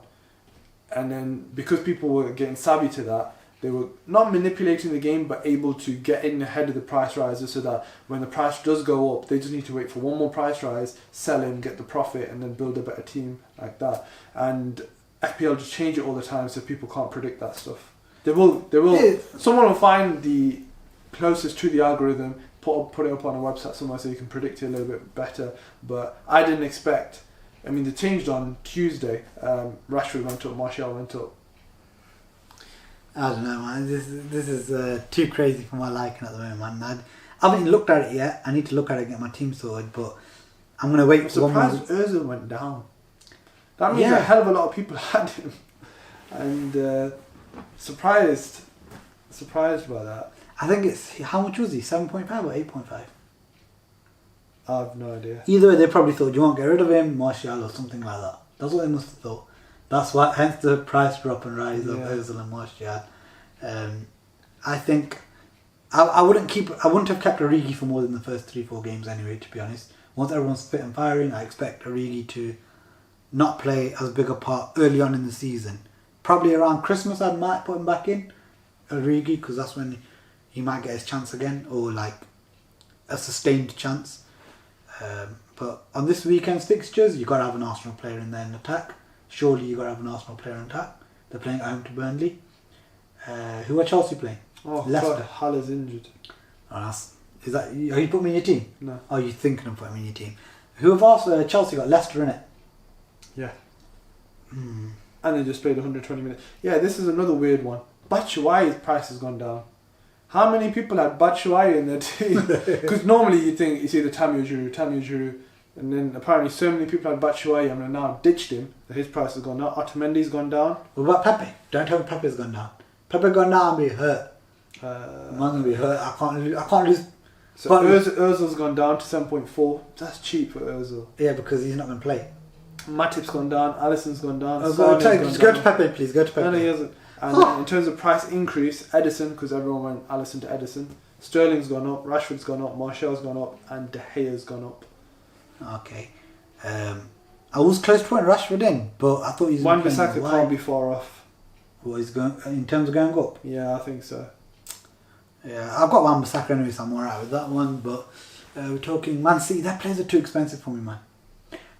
And then because people were getting savvy to that, they were not manipulating the game, but able to get in ahead of the price rises, so that when the price does go up, they just need to wait for one more price rise, sell in, get the profit, and then build a better team like that. And FPL just change it all the time, so people can't predict that stuff. They will. Yeah. Someone will find the closest to the algorithm, put it up on a website somewhere so you can predict it a little bit better. But I didn't expect. I mean, they changed on Tuesday. Rashford went up, Martial went up. I don't know, man. This is too crazy for my liking at the moment, man. I haven't even looked at it yet. I need to look at it and get my team sorted, but I'm going to wait for one more. I'm surprised Ozil went down. That means a hell of a lot of people had him. And surprised by that. I think it's, how much was he? 7.5 or 8.5? I have no idea. Either way, they probably thought, you won't get rid of him, Martial or something like that. That's what they must have thought. That's why, hence the price drop and rise of Ozil and Martial. I think I wouldn't have kept Origi for more than the first 3-4 games anyway, to be honest. Once everyone's fit and firing, I expect Origi to not play as big a part early on in the season. Probably around Christmas I might put him back in, Origi, because that's when he might get his chance again, or like a sustained chance. But on this weekend's fixtures, you've got to have an Arsenal player in there in attack. Surely you've got to have an Arsenal player in attack. They're playing at home to Burnley. Who are Chelsea playing? Oh, Leicester. God, Hull is injured. Oh, are you putting me in your team? No. Oh, you thinking of putting me in your team? Who have also Chelsea got? Leicester in it. Yeah. And they just played 120 minutes. Yeah, this is another weird one. Batshuayi's price has gone down. How many people had Batshuayi in their team? Because normally you think it's either Tammy or Giroud, and then apparently so many people had Batshuayi and have now ditched him that his price has gone up. Otamendi's gone down. What about Pepe? Don't tell me Pepe's gone down. Pepe gone down and be hurt. I'm gonna be hurt. I can't lose. So Ozil's gone down to 7.4. That's cheap for Ozil. Yeah, because he's not gonna play. Matip's gone down. Alisson's gone down. Just go to Pepe, please. Go to Pepe. No, he hasn't. And in terms of price increase, Edison, because everyone went Alisson to Edison. Sterling's gone up, Rashford's gone up, Martial's gone up, and De Gea's gone up. Okay. I was close to putting Rashford in, but I thought he was Wan-Bissaka can't be far off. What he's going in terms of going up? Yeah, I think so. Yeah, I've got Wan-Bissaka anyway, so I'm alright with that one. But we're talking Man City. That players are too expensive for me, man.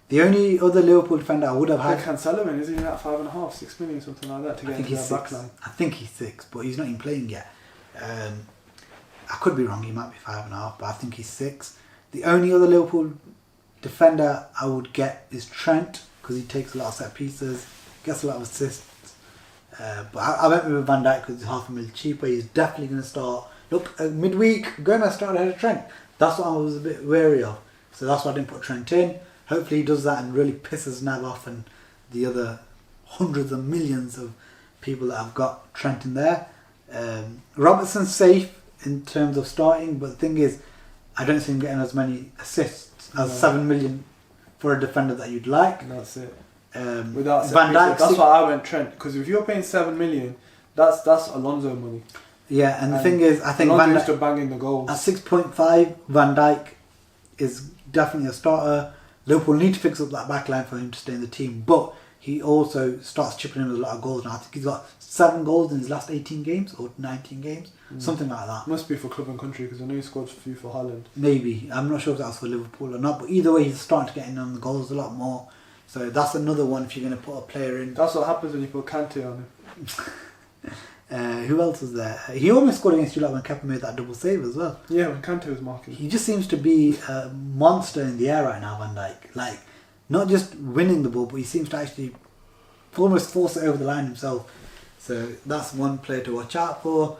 The only other Liverpool defender I would have had. Cancelo, is he at 5.5, 6 million, something like that to get into their backline? I think he's 6, but he's not even playing yet. I could be wrong. He might be 5.5, but I think he's 6. The only other Liverpool defender I would get is Trent, because he takes a lot of set pieces, gets a lot of assists. But I went with Van Dijk because he's $500,000 cheaper. He's definitely going to start. Look, midweek, Gomez started ahead of Trent. That's what I was a bit wary of. So that's why I didn't put Trent in. Hopefully he does that and really pisses Nav off and the other hundreds of millions of people that have got Trent in there. Robertson's safe in terms of starting, but the thing is, I don't see him getting as many assists as 7 million for a defender that you'd like. That's it. Without Van Dijk, that's why I went Trent, because if you're paying 7 million, that's Alonso money. Yeah, and the thing is, I think Alonso used to bang in the goals. At 6.5, Van Dijk is definitely a starter. Liverpool need to fix up that back line for him to stay in the team, but he also starts chipping in with a lot of goals now. I think he's got 7 goals in his last 18 games or 19 games, something like that. Must be for club and country, because I know he scored a few for Holland. Maybe. I'm not sure if that's for Liverpool or not, but either way he's starting to get in on the goals a lot more. So that's another one if you're going to put a player in. That's what happens when you put Kante on him. Who else was there? He almost scored against you when Kepa made that double save as well. Yeah, when Kante was marking. He just seems to be a monster in the air right now, Van Dijk. Like, not just winning the ball, but he seems to actually almost force it over the line himself. So that's one player to watch out for.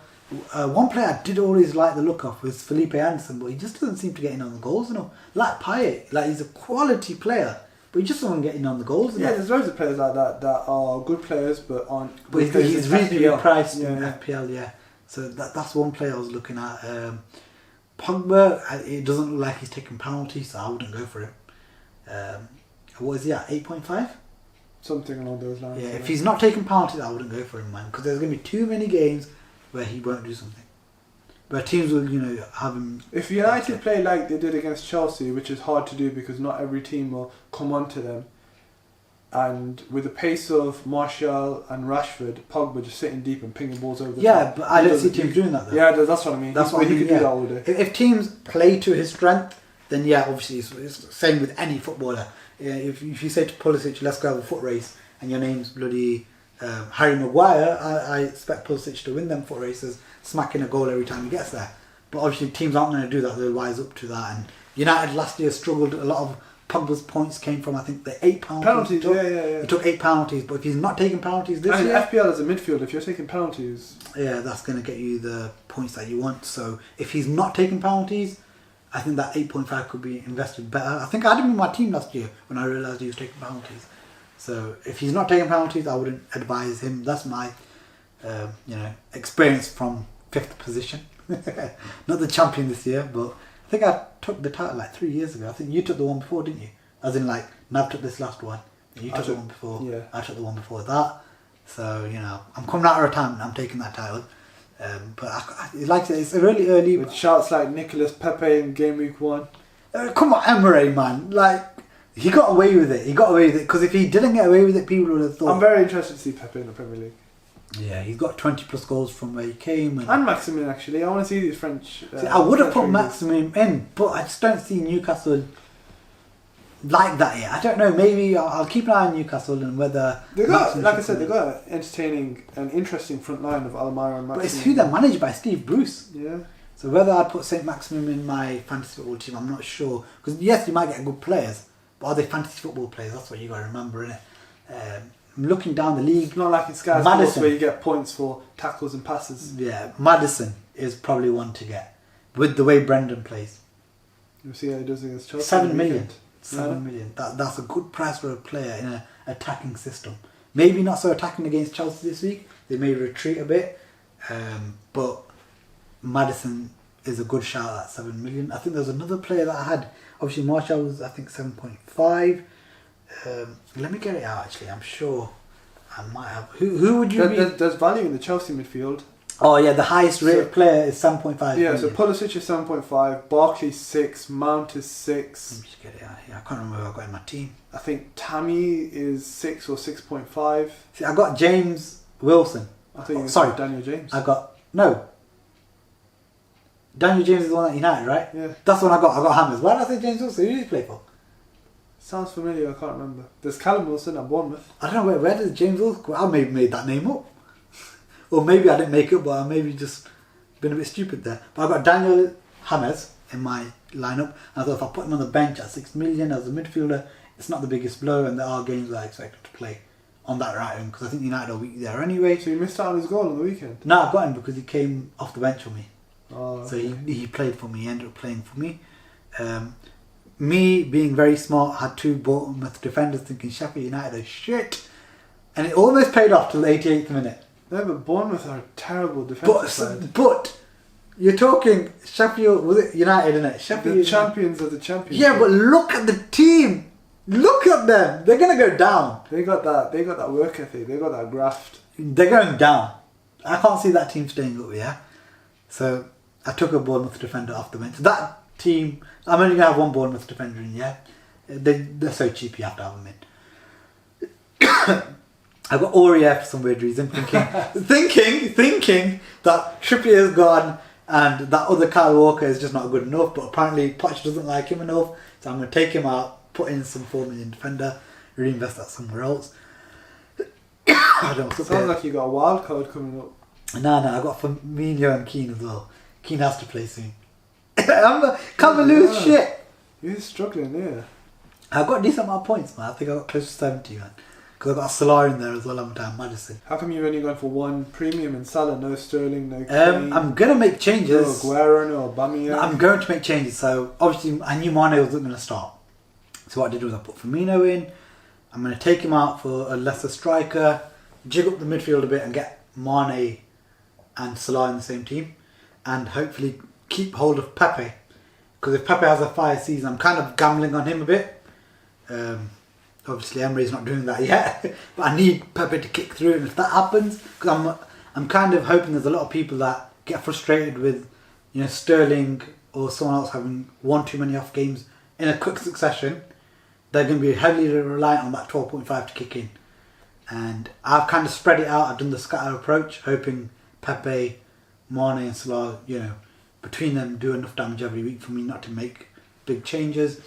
One player I did always like the look of was Felipe Anderson, but he just doesn't seem to get in on the goals enough. Like Payet, like he's a quality player, but he just doesn't get in on the goals enough. Yeah, there's loads of players like that are good players, but aren't. But he's reasonably priced in yeah. FPL, yeah. So that's one player I was looking at. Pogba, it doesn't look like he's taking penalties, so I wouldn't go for him. What is he at? 8.5? Something along those lines. Yeah, if he's not taking penalties, I wouldn't go for him, man. Because there's going to be too many games where he won't do something. Where teams will, have him. If United play like they did against Chelsea, which is hard to do because not every team will come on to them, and with the pace of Martial and Rashford, Pogba just sitting deep and pinging balls over the top. But I don't see teams doing that though. Yeah, that's what I mean. That's what he could do that all day. If teams play to his strength, then yeah, obviously it's the same with any footballer. Yeah, if you say to Pulisic, let's go have a foot race, and your name's bloody Harry Maguire, I expect Pulisic to win them foot races, smacking a goal every time he gets there. But obviously teams aren't going to do that, they'll wise up to that. And United last year struggled, a lot of Pogba's points came from, I think, the 8 penalties. He took 8 penalties, but if he's not taking penalties this year... FPL as a midfielder, if you're taking penalties... Yeah, that's going to get you the points that you want. So if he's not taking penalties, I think that 8.5 could be invested better. I think I had him in my team last year when I realised he was taking penalties. So if he's not taking penalties, I wouldn't advise him. That's my experience from 5th position. Not the champion this year, but I think I took the title like 3 years ago. I think you took the one before, didn't you? As in like, Nav took this last one. You took the one before. Yeah. I took the one before that. So, you know, I'm coming out of retirement. I'm taking that title. But like I said, it's really early. With shouts like Nicolas Pepe in game week 1. Come on, Emery, man. Like, he got away with it. Because if he didn't get away with it, people would have thought. I'm very interested to see Pepe in the Premier League. Yeah, he's got 20 plus goals from where he came. And Maximin, actually. I want to see these French. See, I would have put French Maximin in, but I just don't see Newcastle like that yet. I don't know. Maybe I'll keep an eye on Newcastle and whether they got, like I said, they got an entertaining and interesting front line of Almira and Maximin. But it's who they're managed by, Steve Bruce. Yeah. So whether I'd put St. Maximin in my fantasy football team, I'm not sure. Because yes, you might get good players, but are they fantasy football players? That's what you got to remember, innit? I'm looking down the league. It's not like in Sky Sports where you get points for tackles and passes. Yeah, Maddison is probably one to get with the way Brendan plays. You'll see how he does against Chelsea. 7 million. 7 million. That's a good price for a player in an attacking system. Maybe not so attacking against Chelsea this week. They may retreat a bit. But Maddison is a good shout at 7 million. I think there's another player that I had. Obviously, Martial was, I think, 7.5. Let me get it out, actually. I'm sure I might have. Who would you be? There's value in the Chelsea midfield. Oh, yeah, the highest rated player is 7.5 Yeah, million. so Pulisic is 7.5, Barkley 6, Mount is 6. Let me just get it out here. I can't remember who I got in my team. I think Tammy is 6 or 6.5. See, I got James Wilson. I think Sorry, Daniel James. No. Daniel James is the one at United, right? Yeah. That's the one I got. I got Hammers. Why did I say James Wilson? Who did he play for? Sounds familiar, I can't remember. There's Callum Wilson at Bournemouth. I don't know, where did James Wilson go? I maybe made that name up. Or maybe I didn't make it up, but I maybe just been a bit stupid there. But I got Daniel Hammers in my lineup. And I thought if I put him on the bench at 6 million as a midfielder, it's not the biggest blow, and there are games that I expect him to play on that right wing, because I think United are weak there anyway. So you missed out on his goal on the weekend? No, I got him because he came off the bench for me. Oh, okay. So he played for me, he ended up playing for me. Me being very smart, had 2 Bournemouth defenders thinking Sheffield United are shit. And it almost paid off till the 88th minute. No, but Bournemouth are a terrible defensive side. But you're talking Sheffield, was it United, innit? Sheffield The champions of the champions. Yeah, but look at the team. Look at them. They're going to go down. They got that work ethic. They got that graft. They're going down. I can't see that team staying up, yeah? So I took a Bournemouth defender off the bench. That team, I'm only going to have one Bournemouth defender in, yeah? They're so cheap, you have to have them in. I got Aurier for some weird reason, thinking that Trippier is gone and that other Kyle Walker is just not good enough, but apparently Poch doesn't like him enough, so I'm going to take him out, put in some 4 million defender, reinvest that somewhere else. I don't know. Sounds like you got a wild card coming up. No, I got Firmino and Keane as well. Keane has to play soon. Can't lose shit. You're struggling, yeah. I got a decent amount of points, man. I think I got close to 70, man. Because I got Salah in there as well. I'm down Maddison. How come you've only gone for 1 premium in Salah? No Sterling, no Kane, I'm gonna make changes. no Aguero, no Aubameyang. I'm going to make changes. So obviously, I knew Mane wasn't going to start. So what I did was I put Firmino in. I'm going to take him out for a lesser striker, jig up the midfield a bit, and get Mane and Salah in the same team, and hopefully keep hold of Pepe. Because if Pepe has a fire season, I'm kind of gambling on him a bit. Obviously, Emery's not doing that yet, but I need Pepe to kick through, and if that happens, because I'm kind of hoping there's a lot of people that get frustrated with, you know, Sterling or someone else having 1 too many off games in a quick succession. They're going to be heavily reliant on that 12.5 to kick in, and I've kind of spread it out. I've done the scatter approach, hoping Pepe, Mane, and Salah, you know, between them do enough damage every week for me not to make big changes,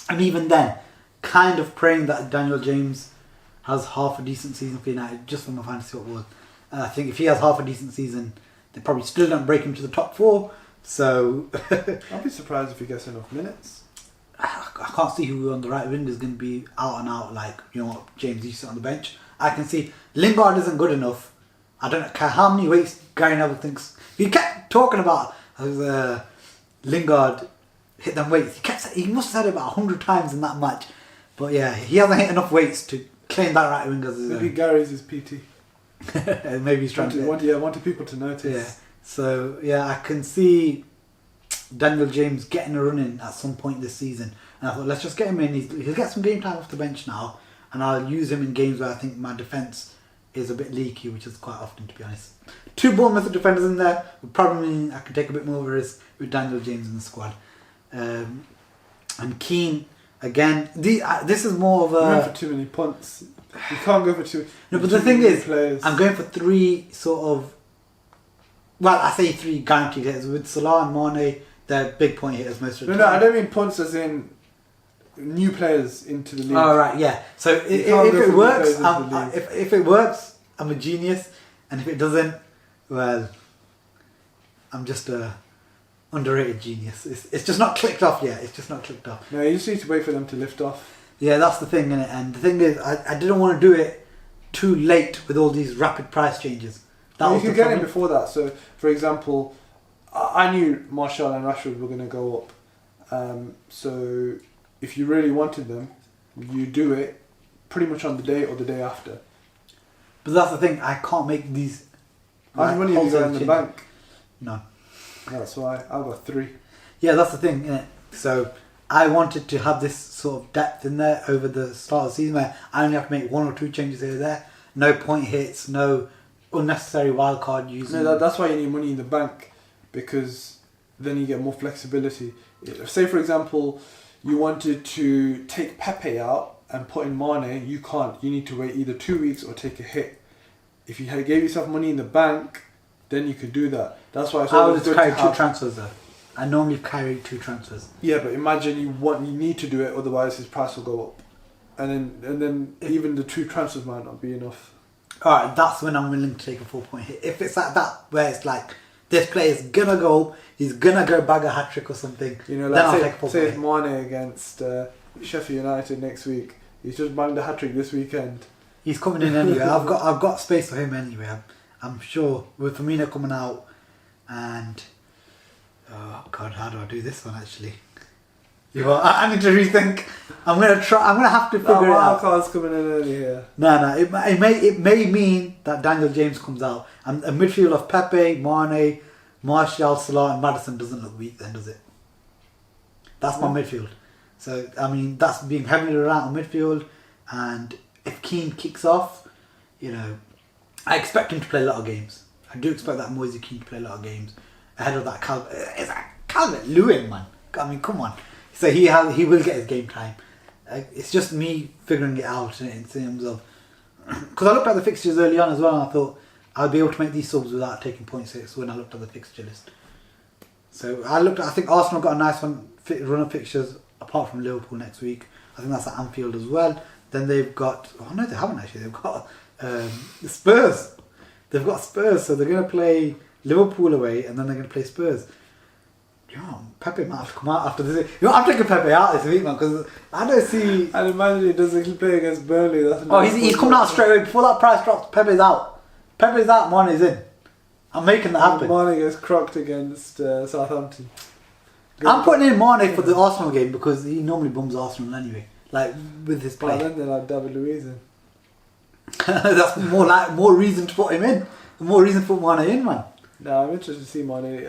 and even then, kind of praying that Daniel James has half a decent season for United, just from a fantasy football. I think if he has half a decent season, they probably still don't break him to the top 4. So I'll be surprised if he gets enough minutes. I can't see who on the right wing is going to be out and out like, you know what, James used to on the bench. I can see Lingard isn't good enough. I don't care how many weights Gary Neville thinks. He kept talking about Lingard hit them weights. He must have said it about 100 times in that match. But yeah, he hasn't hit enough weights to claim that right wing as his Maybe own. Gary's his PT. Maybe he's trying to wanted people to notice. Yeah. So yeah, I can see Daniel James getting a run in at some point this season. And I thought, let's just get him in. He'll get some game time off the bench now. And I'll use him in games where I think my defence is a bit leaky, which is quite often, to be honest. 2 Bournemouth defenders in there would probably mean I could take a bit more of a risk with Daniel James in the squad. And Keane, again, this is more of a... You're going for too many punts. You can't go for too... No, but the thing is, players. I'm going for 3 sort of... Well, I say 3 guaranteed hitters. With Salah and Mane, they're big point hitters most of the time. No, I don't mean punts as in new players into the league. Oh, right, yeah. So if it works, if it works, I'm a genius. And if it doesn't, well, I'm just a underrated genius. It's just not clicked off yet. It's just not clicked off. No, you just need to wait for them to lift off. Yeah, that's the thing, innit? And the thing is, I didn't want to do it too late with all these rapid price changes. You could get it before that. So, for example, I knew Martial and Rashford were going to go up. So, if you really wanted them, you do it pretty much on the day or the day after. But that's the thing, I can't make these... How much money have you got in the bank? No. That's why I've got 3. Yeah, that's the thing, innit? So, I wanted to have this sort of depth in there over the start of the season where I only have to make 1 or 2 changes here or there. No point hits, no unnecessary wildcard using. No, that's why you need money in the bank, because then you get more flexibility. Say, for example, you wanted to take Pepe out and put in Mane, you can't. You need to wait either 2 weeks or take a hit. If you gave yourself money in the bank, then you could do that. That's why it's always good to have... 2 transfers though. I normally carry 2 transfers. Yeah, but imagine you need to do it, otherwise his price will go up, and then even the 2 transfers might not be enough. Alright, that's when I'm willing to take a 4-point hit. If it's like that, where it's like this player's gonna go, he's gonna go bag a hat trick or something. You know, then I'll like take a 4-point say hit. Mane against Sheffield United next week. He's just banged a hat trick this weekend. He's coming in anyway. I've got space for him anyway. I'm sure with Firmino coming out and oh god, how do I do this one actually? I need to rethink. I'm gonna have to figure it out. Wildcard's coming in early here. No. It may mean that Daniel James comes out and a midfield of Pepe, Mane, Martial, Salah, and Maddison doesn't look weak then, does it? That's my midfield. So I mean, that's being heavily around on midfield, and if Keane kicks off, you know, I expect him to play a lot of games. I do expect that Moise Keane to play a lot of games ahead of that Calvert-Lewin, man. I mean, come on. So he will get his game time. It's just me figuring it out in terms of... Because I looked at the fixtures early on as well and I thought I'll be able to make these subs without taking points when I looked at the fixture list. So I think Arsenal got a nice run of fixtures apart from Liverpool next week. I think that's at Anfield as well. Then they've got... Oh no, they haven't actually. They've got Spurs. They've got Spurs, so they're going to play Liverpool away and then they're going to play Spurs. Yeah, Pepe might have to come out after this. You know, I'm taking Pepe out this week, man, because I don't see... I'd imagine he doesn't play against Burnley. He's coming out straight away. Before that price drops, Pepe's out. Pepe's out, Mane's in. I'm making that happen. Mane gets crocked against Southampton. I'm putting in Mane for the Arsenal game because he normally bums Arsenal anyway, like with his play. Then they're like David Luiz in. That's more reason to put him in. More reason to put Mane in, man. No, I'm interested to see Mane.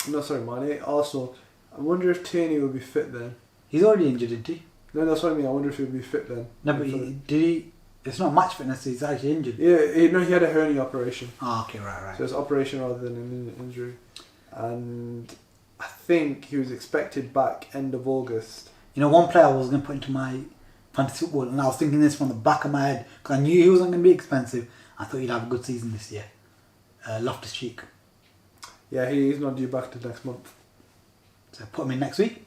Mane. Arsenal. I wonder if Tierney will be fit then. He's already injured, isn't he? No, that's what I mean. I wonder if he'll be fit then. No, but did he? It's not match fitness. He's actually injured. Yeah, he had a hernia operation. Oh, okay, right. So it's operation rather than an injury, and I think he was expected back end of August. You know, one player I was going to put into my fantasy football, and I was thinking this from the back of my head because I knew he wasn't going to be expensive. I thought he'd have a good season this year. Loftus-Cheek. Yeah, he's not due back till next month. So put him in next week.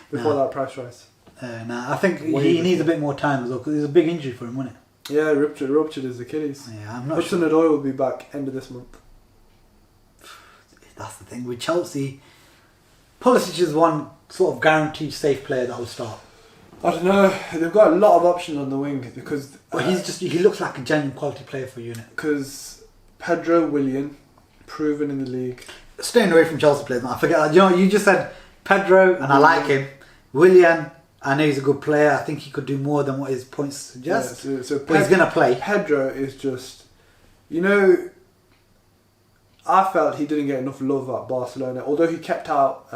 Before that price rise. I think he needs a bit more time as well because it's a big injury for him, wasn't it? Yeah, ruptured his Achilles. Yeah, I'm not Hudson sure. Odoi will be back end of this month. That's the thing with Chelsea. Pulisic is one sort of guaranteed safe player that will start. I don't know. They've got a lot of options on the wing because. But he looks like a genuine quality player for you, innit? Because Pedro Willian, proven in the league. Staying away from Chelsea players, man. I forget. You know, you just said Pedro, and I like him. Willian, I know he's a good player. I think he could do more than what his points suggest. Yeah, so but he's going to play. Pedro is just, you know, I felt he didn't get enough love at Barcelona, although he kept out.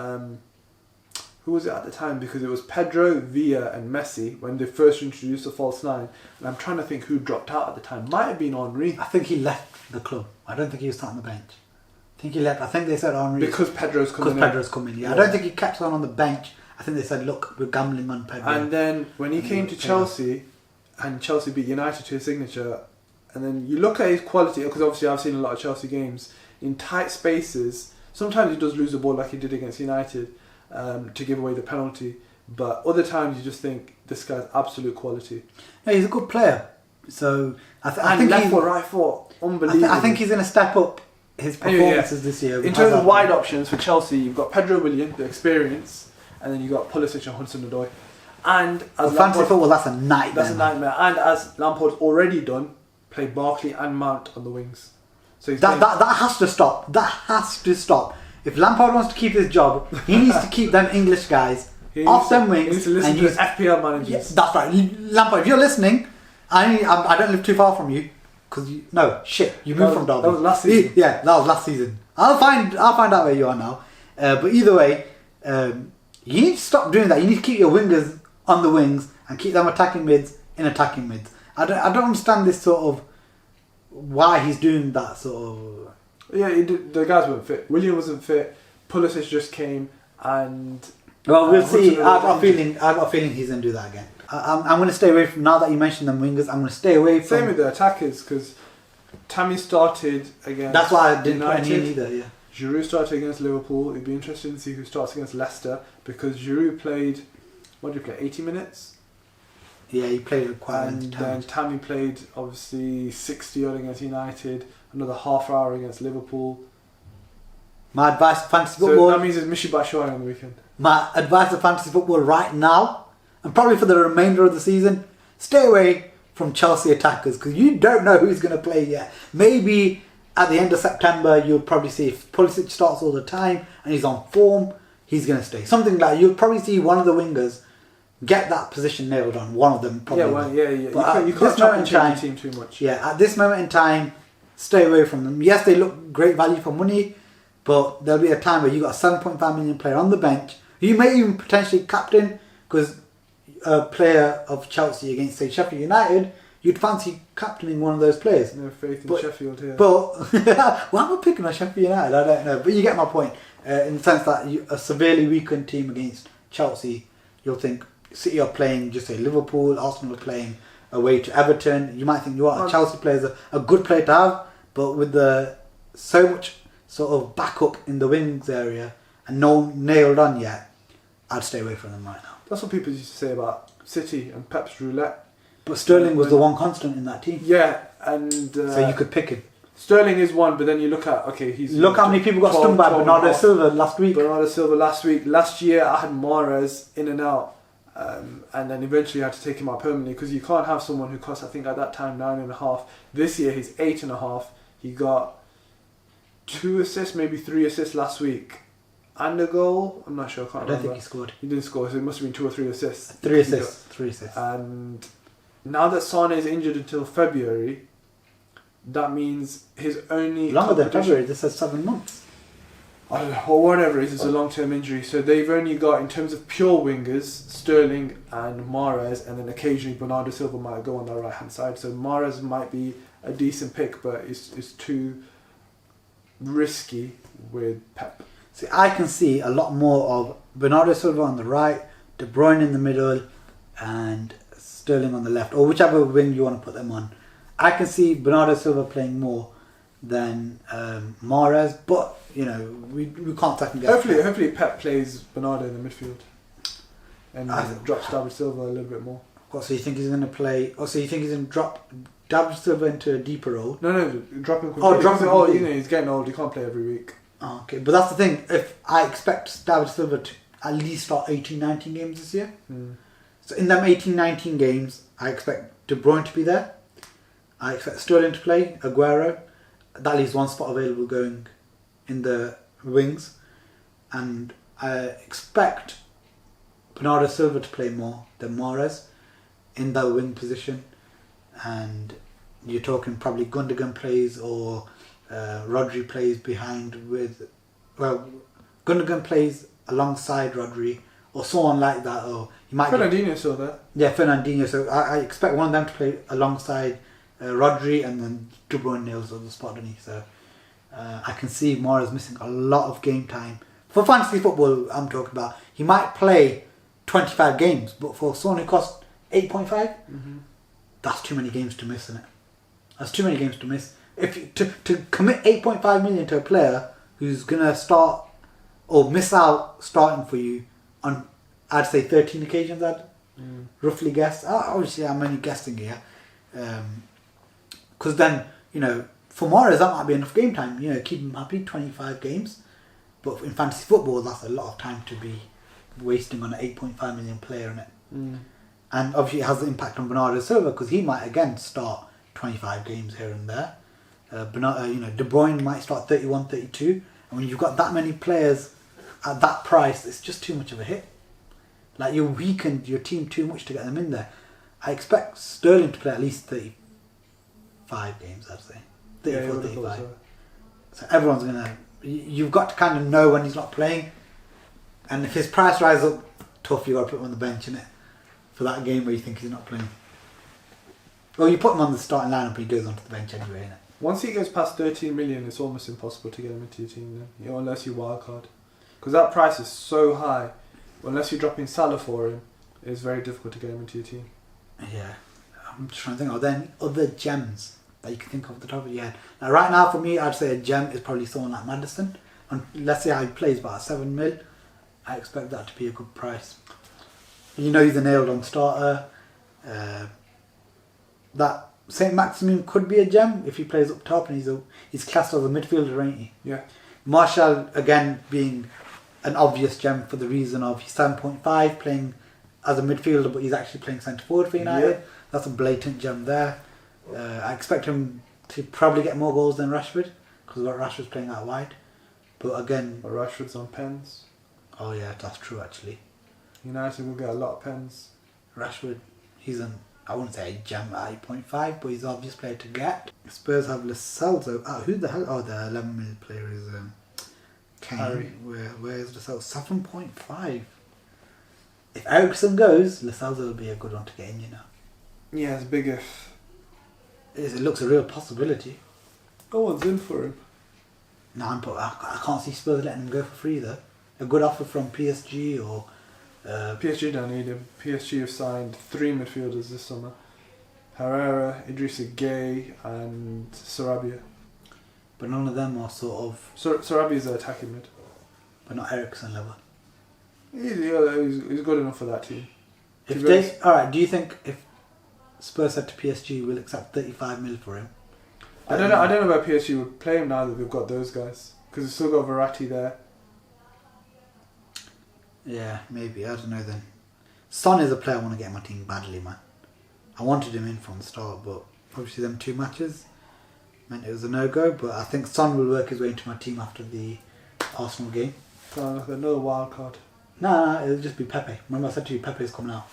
Who was it at the time? Because it was Pedro, Villa, and Messi when they first introduced the false nine. And I'm trying to think who dropped out at the time. Might have been Henry. I think he left the club. I don't think he was sat on the bench. I think he left. I think they said Henry Because Pedro's coming in. Because Pedro's coming. Yeah. I don't think he kept on the bench. I think they said, look, we're gambling on Pedro. And then when he came to Chelsea, and Chelsea beat United to his signature, and then you look at his quality, because obviously I've seen a lot of Chelsea games, in tight spaces, sometimes he does lose the ball like he did against United, to give away the penalty, but other times you just think this guy's absolute quality. Yeah, he's a good player. So I think left foot, right foot, unbelievable. I think he's going to step up his performances this year. In terms of wide options for Chelsea, you've got Pedro Willian, the experience, and then you've got Pulisic and Hudson-Odoi. And as fantasy football, that's a nightmare. That's a nightmare. And as Lampard's already done, play Barkley and Mount on the wings. So that has to stop. That has to stop. If Lampard wants to keep his job, he needs to keep them English guys off them wings. He needs to listen to his FPL managers. Yes, that's right. Lampard, if you're listening, I don't live too far from you. Because you moved from Derby. That was last season. Yeah, that was last season. I'll find out where you are now. But either way, you need to stop doing that. You need to keep your wingers on the wings and keep them attacking mids in attacking mids. I don't understand this sort of why he's doing that sort of. Yeah, the guys weren't fit. William wasn't fit. Pulisic just came, and well, we'll see. I've got a feeling he's gonna do that again. I'm going to stay away from, now that you mentioned them wingers, I'm going to stay away from... Same with the attackers, because Tammy started against That's why I didn't United. put any in either, yeah. Giroud started against Liverpool. It'd be interesting to see who starts against Leicester, because Giroud played, 80 minutes? Yeah, he played quite and then Tammy played, obviously, 60 odd against United, another half hour against Liverpool. My advice for fantasy football... So that means it's Michy Batshuayi on the weekend. My advice for fantasy football right now, and probably for the remainder of the season, stay away from Chelsea attackers, because you don't know who's going to play yet. Maybe at the end of September, you'll probably see if Pulisic starts all the time and he's on form, he's going to stay. Something like, you'll probably see one of the wingers get that position nailed on. One of them probably. Yeah. But you can't chop and change the team too much. Yeah, at this moment in time, stay away from them. Yes, they look great value for money, but there'll be a time where you got a 7.5 million player on the bench who you may even potentially captain, because a player of Chelsea against, say, Sheffield United, you'd fancy captaining one of those players. No faith in Sheffield here. But why am I picking on Sheffield United? I don't know. But you get my point. In the sense that a severely weakened team against Chelsea, you'll think City are playing, just say Liverpool, Arsenal are playing away to Everton. You might think, a Chelsea player is a good player to have, but with so much sort of backup in the wings area and no nailed on yet, I'd stay away from them right now. That's what people used to say about City and Pep's roulette. But Sterling was the one constant in that team. Yeah, and... so you could pick him. Sterling is one, but then you look at, Look how many people got stung by Bernardo Silva last week. Last year I had Mahrez in and out. And then eventually I had to take him out permanently, because you can't have someone who cost, I think at that time, 9.5. This year he's 8.5. He got 2 assists, maybe 3 assists last week. And a goal, I'm not sure, I don't think he scored. He didn't score, so it must have been 2 or 3 assists. 3 assists. And now that Sane is injured until February, that means his only... Longer than February, this says 7 months. I don't know, or whatever it is, it's a long-term injury. So they've only got, in terms of pure wingers, Sterling and Mahrez, and then occasionally Bernardo Silva might go on the right-hand side. So Mahrez might be a decent pick, but it's too risky with Pep. See, I can see a lot more of Bernardo Silva on the right, De Bruyne in the middle, and Sterling on the left, or whichever wing you want to put them on. I can see Bernardo Silva playing more than Mahrez, but we can't second guess. Hopefully Pep plays Bernardo in the midfield and drops David Silva a little bit more. So you think he's going to play? So you think he's going to drop David Silva into a deeper role? No, drop him completely. He's getting old. He can't play every week. Okay, but that's the thing. If I expect David Silva to at least start 18-19 games this year. So in them 18-19 games, I expect De Bruyne to be there. I expect Sterling to play, Aguero. That leaves one spot available going in the wings. And I expect Bernardo Silva to play more than Mahrez in that wing position. And you're talking probably Gundogan plays, or Rodri plays behind with, well, Gundogan plays alongside Rodri or someone like that, or he might. Fernandinho still there. Yeah, Fernandinho. So I expect one of them to play alongside Rodri, and then De Bruyne nails on the spot, doesn't he? So I can see Mahrez missing a lot of game time for fantasy football. I'm talking about. He might play 25 games, but for someone who costs 8.5, that's too many games to miss, isn't it? That's too many games to miss. If to commit 8.5 million to a player who's gonna start or miss out starting for you on, I'd say 13 occasions, I'd roughly guess. Obviously, I'm only guessing here, because then, you know, for Mahrez that might be enough game time. You know, keep him happy, 25 games. But in fantasy football, that's a lot of time to be wasting on an 8.5 million player, in it. And obviously, it has an impact on Bernardo Silva because he might again start 25 games here and there. You know, De Bruyne might start 31, 32. And when you've got that many players at that price, it's just too much of a hit. Like, you weakened your team too much to get them in there. I expect Sterling to play at least 35 games, I'd say. 34, 35. So everyone's going to... You've got to kind of know when he's not playing. And if his price rises up, tough, you've got to put him on the bench, innit? For that game where you think he's not playing. Well, you put him on the starting lineup, but he goes onto the bench anyway, innit? Once he goes past 13 million, it's almost impossible to get him into your team then. You know, unless you wildcard. Because that price is so high. Unless you're dropping Salah for him, it's very difficult to get him into your team. Yeah. I'm just trying to think, are there any other gems that you can think of at the top of your head? Now, right now, for me, I'd say a gem is probably someone like Maddison. And let's say how he plays about 7 mil. I expect that to be a good price. You know, he's a nailed-on starter. That Saint Maximin could be a gem if he plays up top, and he's classed as a midfielder, ain't he? Yeah. Martial, again, being an obvious gem for the reason of he's 7.5, playing as a midfielder, but he's actually playing centre forward for United. Yeah. That's a blatant gem there. I expect him to probably get more goals than Rashford, because Rashford's playing out wide. But again... But Rashford's on pens. Oh yeah, that's true actually. United will get a lot of pens. Rashford, he's an... I wouldn't say a gem at 8.5, but he's an obvious player to get. Spurs have Lo Celso. Who the hell? Oh, the 11 million player is Kane. Harry. Where is Lo Celso? 7.5. If Eriksen goes, Lo Celso will be a good one to get in, you know. Yeah, it's big if. It looks a real possibility. No one's in for him. No, but I can't see Spurs letting him go for free though. A good offer from PSG or... PSG don't need him. PSG have signed 3 midfielders this summer. Herrera, Idrissa Gueye and Sarabia. But none of them are sort of... Sarabia's an attacking mid. But not Eriksen level. He's good enough for that team. Alright, do you think if Spurs said to PSG, we'll accept 35 mil for him? I don't know where PSG would play him now that they've got those guys. Because they've still got Verratti there. Yeah, maybe. I don't know then. Son is a player I want to get in my team badly, man. I wanted him in from the start, but obviously them 2 matches meant it was a no-go. But I think Son will work his way into my team after the Arsenal game. Another wild card. Nah, it'll just be Pepe. Remember I said to you, Pepe's coming out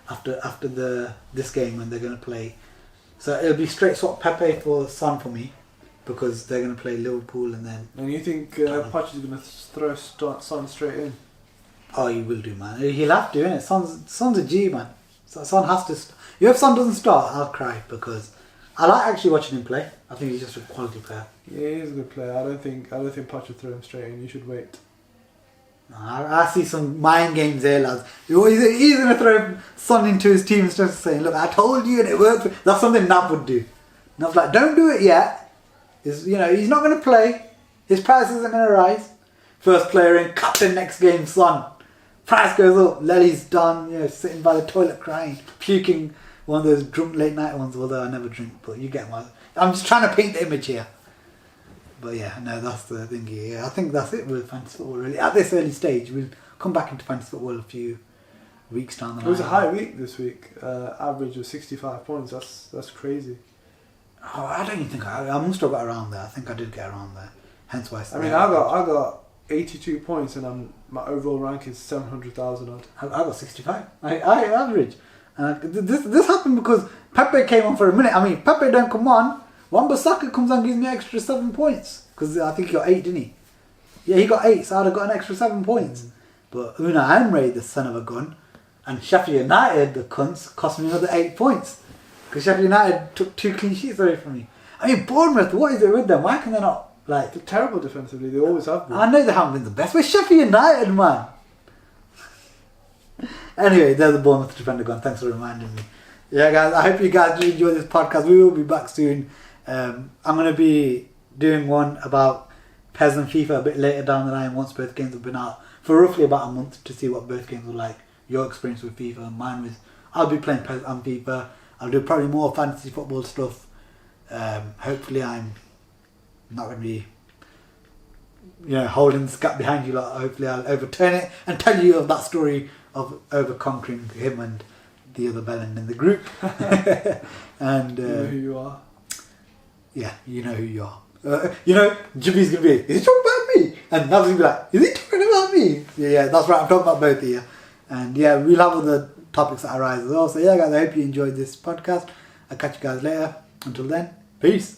after this game when they're going to play. So it'll be straight swap Pepe for Son for me, because they're going to play Liverpool and then... And you think Poch is going to throw Son straight in? Oh, he will do, man. He'll have to, innit? Son's a G, man. Son has to... If Son doesn't start, I'll cry, because I like actually watching him play. I think he's just a quality player. Yeah, he's a good player. I don't think Poch would throw him straight in. You should wait. I see some mind games there, lads. He's going to throw Son into his team instead of saying, look, I told you and it worked. That's something Nav would do. Nav's like, don't do it yet. He's not going to play. His price isn't going to rise. First player in, captain next game, Son. Price goes up, Lely's done, sitting by the toilet crying, puking, one of those drunk late night ones, although I never drink, but you get my... I'm just trying to paint the image here. But yeah, no, that's the thing here. Yeah, I think that's it with fantasy football really. At this early stage, we'll come back into fantasy football a few weeks down the line. It was a high week this week, average of 65 points, that's crazy. Oh, I don't even think I must have got around there. I think I did get around there. Hence why I got 82 points and my overall rank is 700,000 odd. I got 65. I average. This happened because Pepe came on for a minute. I mean, Pepe don't come on Wan-Bissaka comes and gives me extra 7 points. Because I think he got 8, didn't he? Yeah, he got 8, so I'd have got an extra 7 points. But Unai Emery, the son of a gun, and Sheffield United, the cunts, cost me another 8 points. Because Sheffield United took 2 clean sheets away from me. I mean, Bournemouth, what is it with them? Why can they not, like... They're terrible defensively, they always have been. I know they haven't been the best. We're Sheffield United, man. Anyway, there's the Bournemouth defender gone. Thanks for reminding me. Yeah, guys, I hope you guys do enjoy this podcast. We will be back soon. I'm going to be doing one about PES and FIFA a bit later down the line once both games have been out for roughly about a month to see what both games were like. Your experience with FIFA and mine with... I'll be playing PES and FIFA. I'll do probably more fantasy football stuff. Hopefully I'm not going to be holding this gap behind you lot. Hopefully I'll overturn it and tell you of that story of over-conquering him and the other villain in the group. And you know who you are. Yeah, you know who you are. Jimmy's going to be, is he talking about me? And Nav's going to be like, is he talking about me? Yeah, that's right, I'm talking about both of you. And yeah, we'll have other topics that arise as well. So yeah, guys, I hope you enjoyed this podcast. I'll catch you guys later. Until then, peace.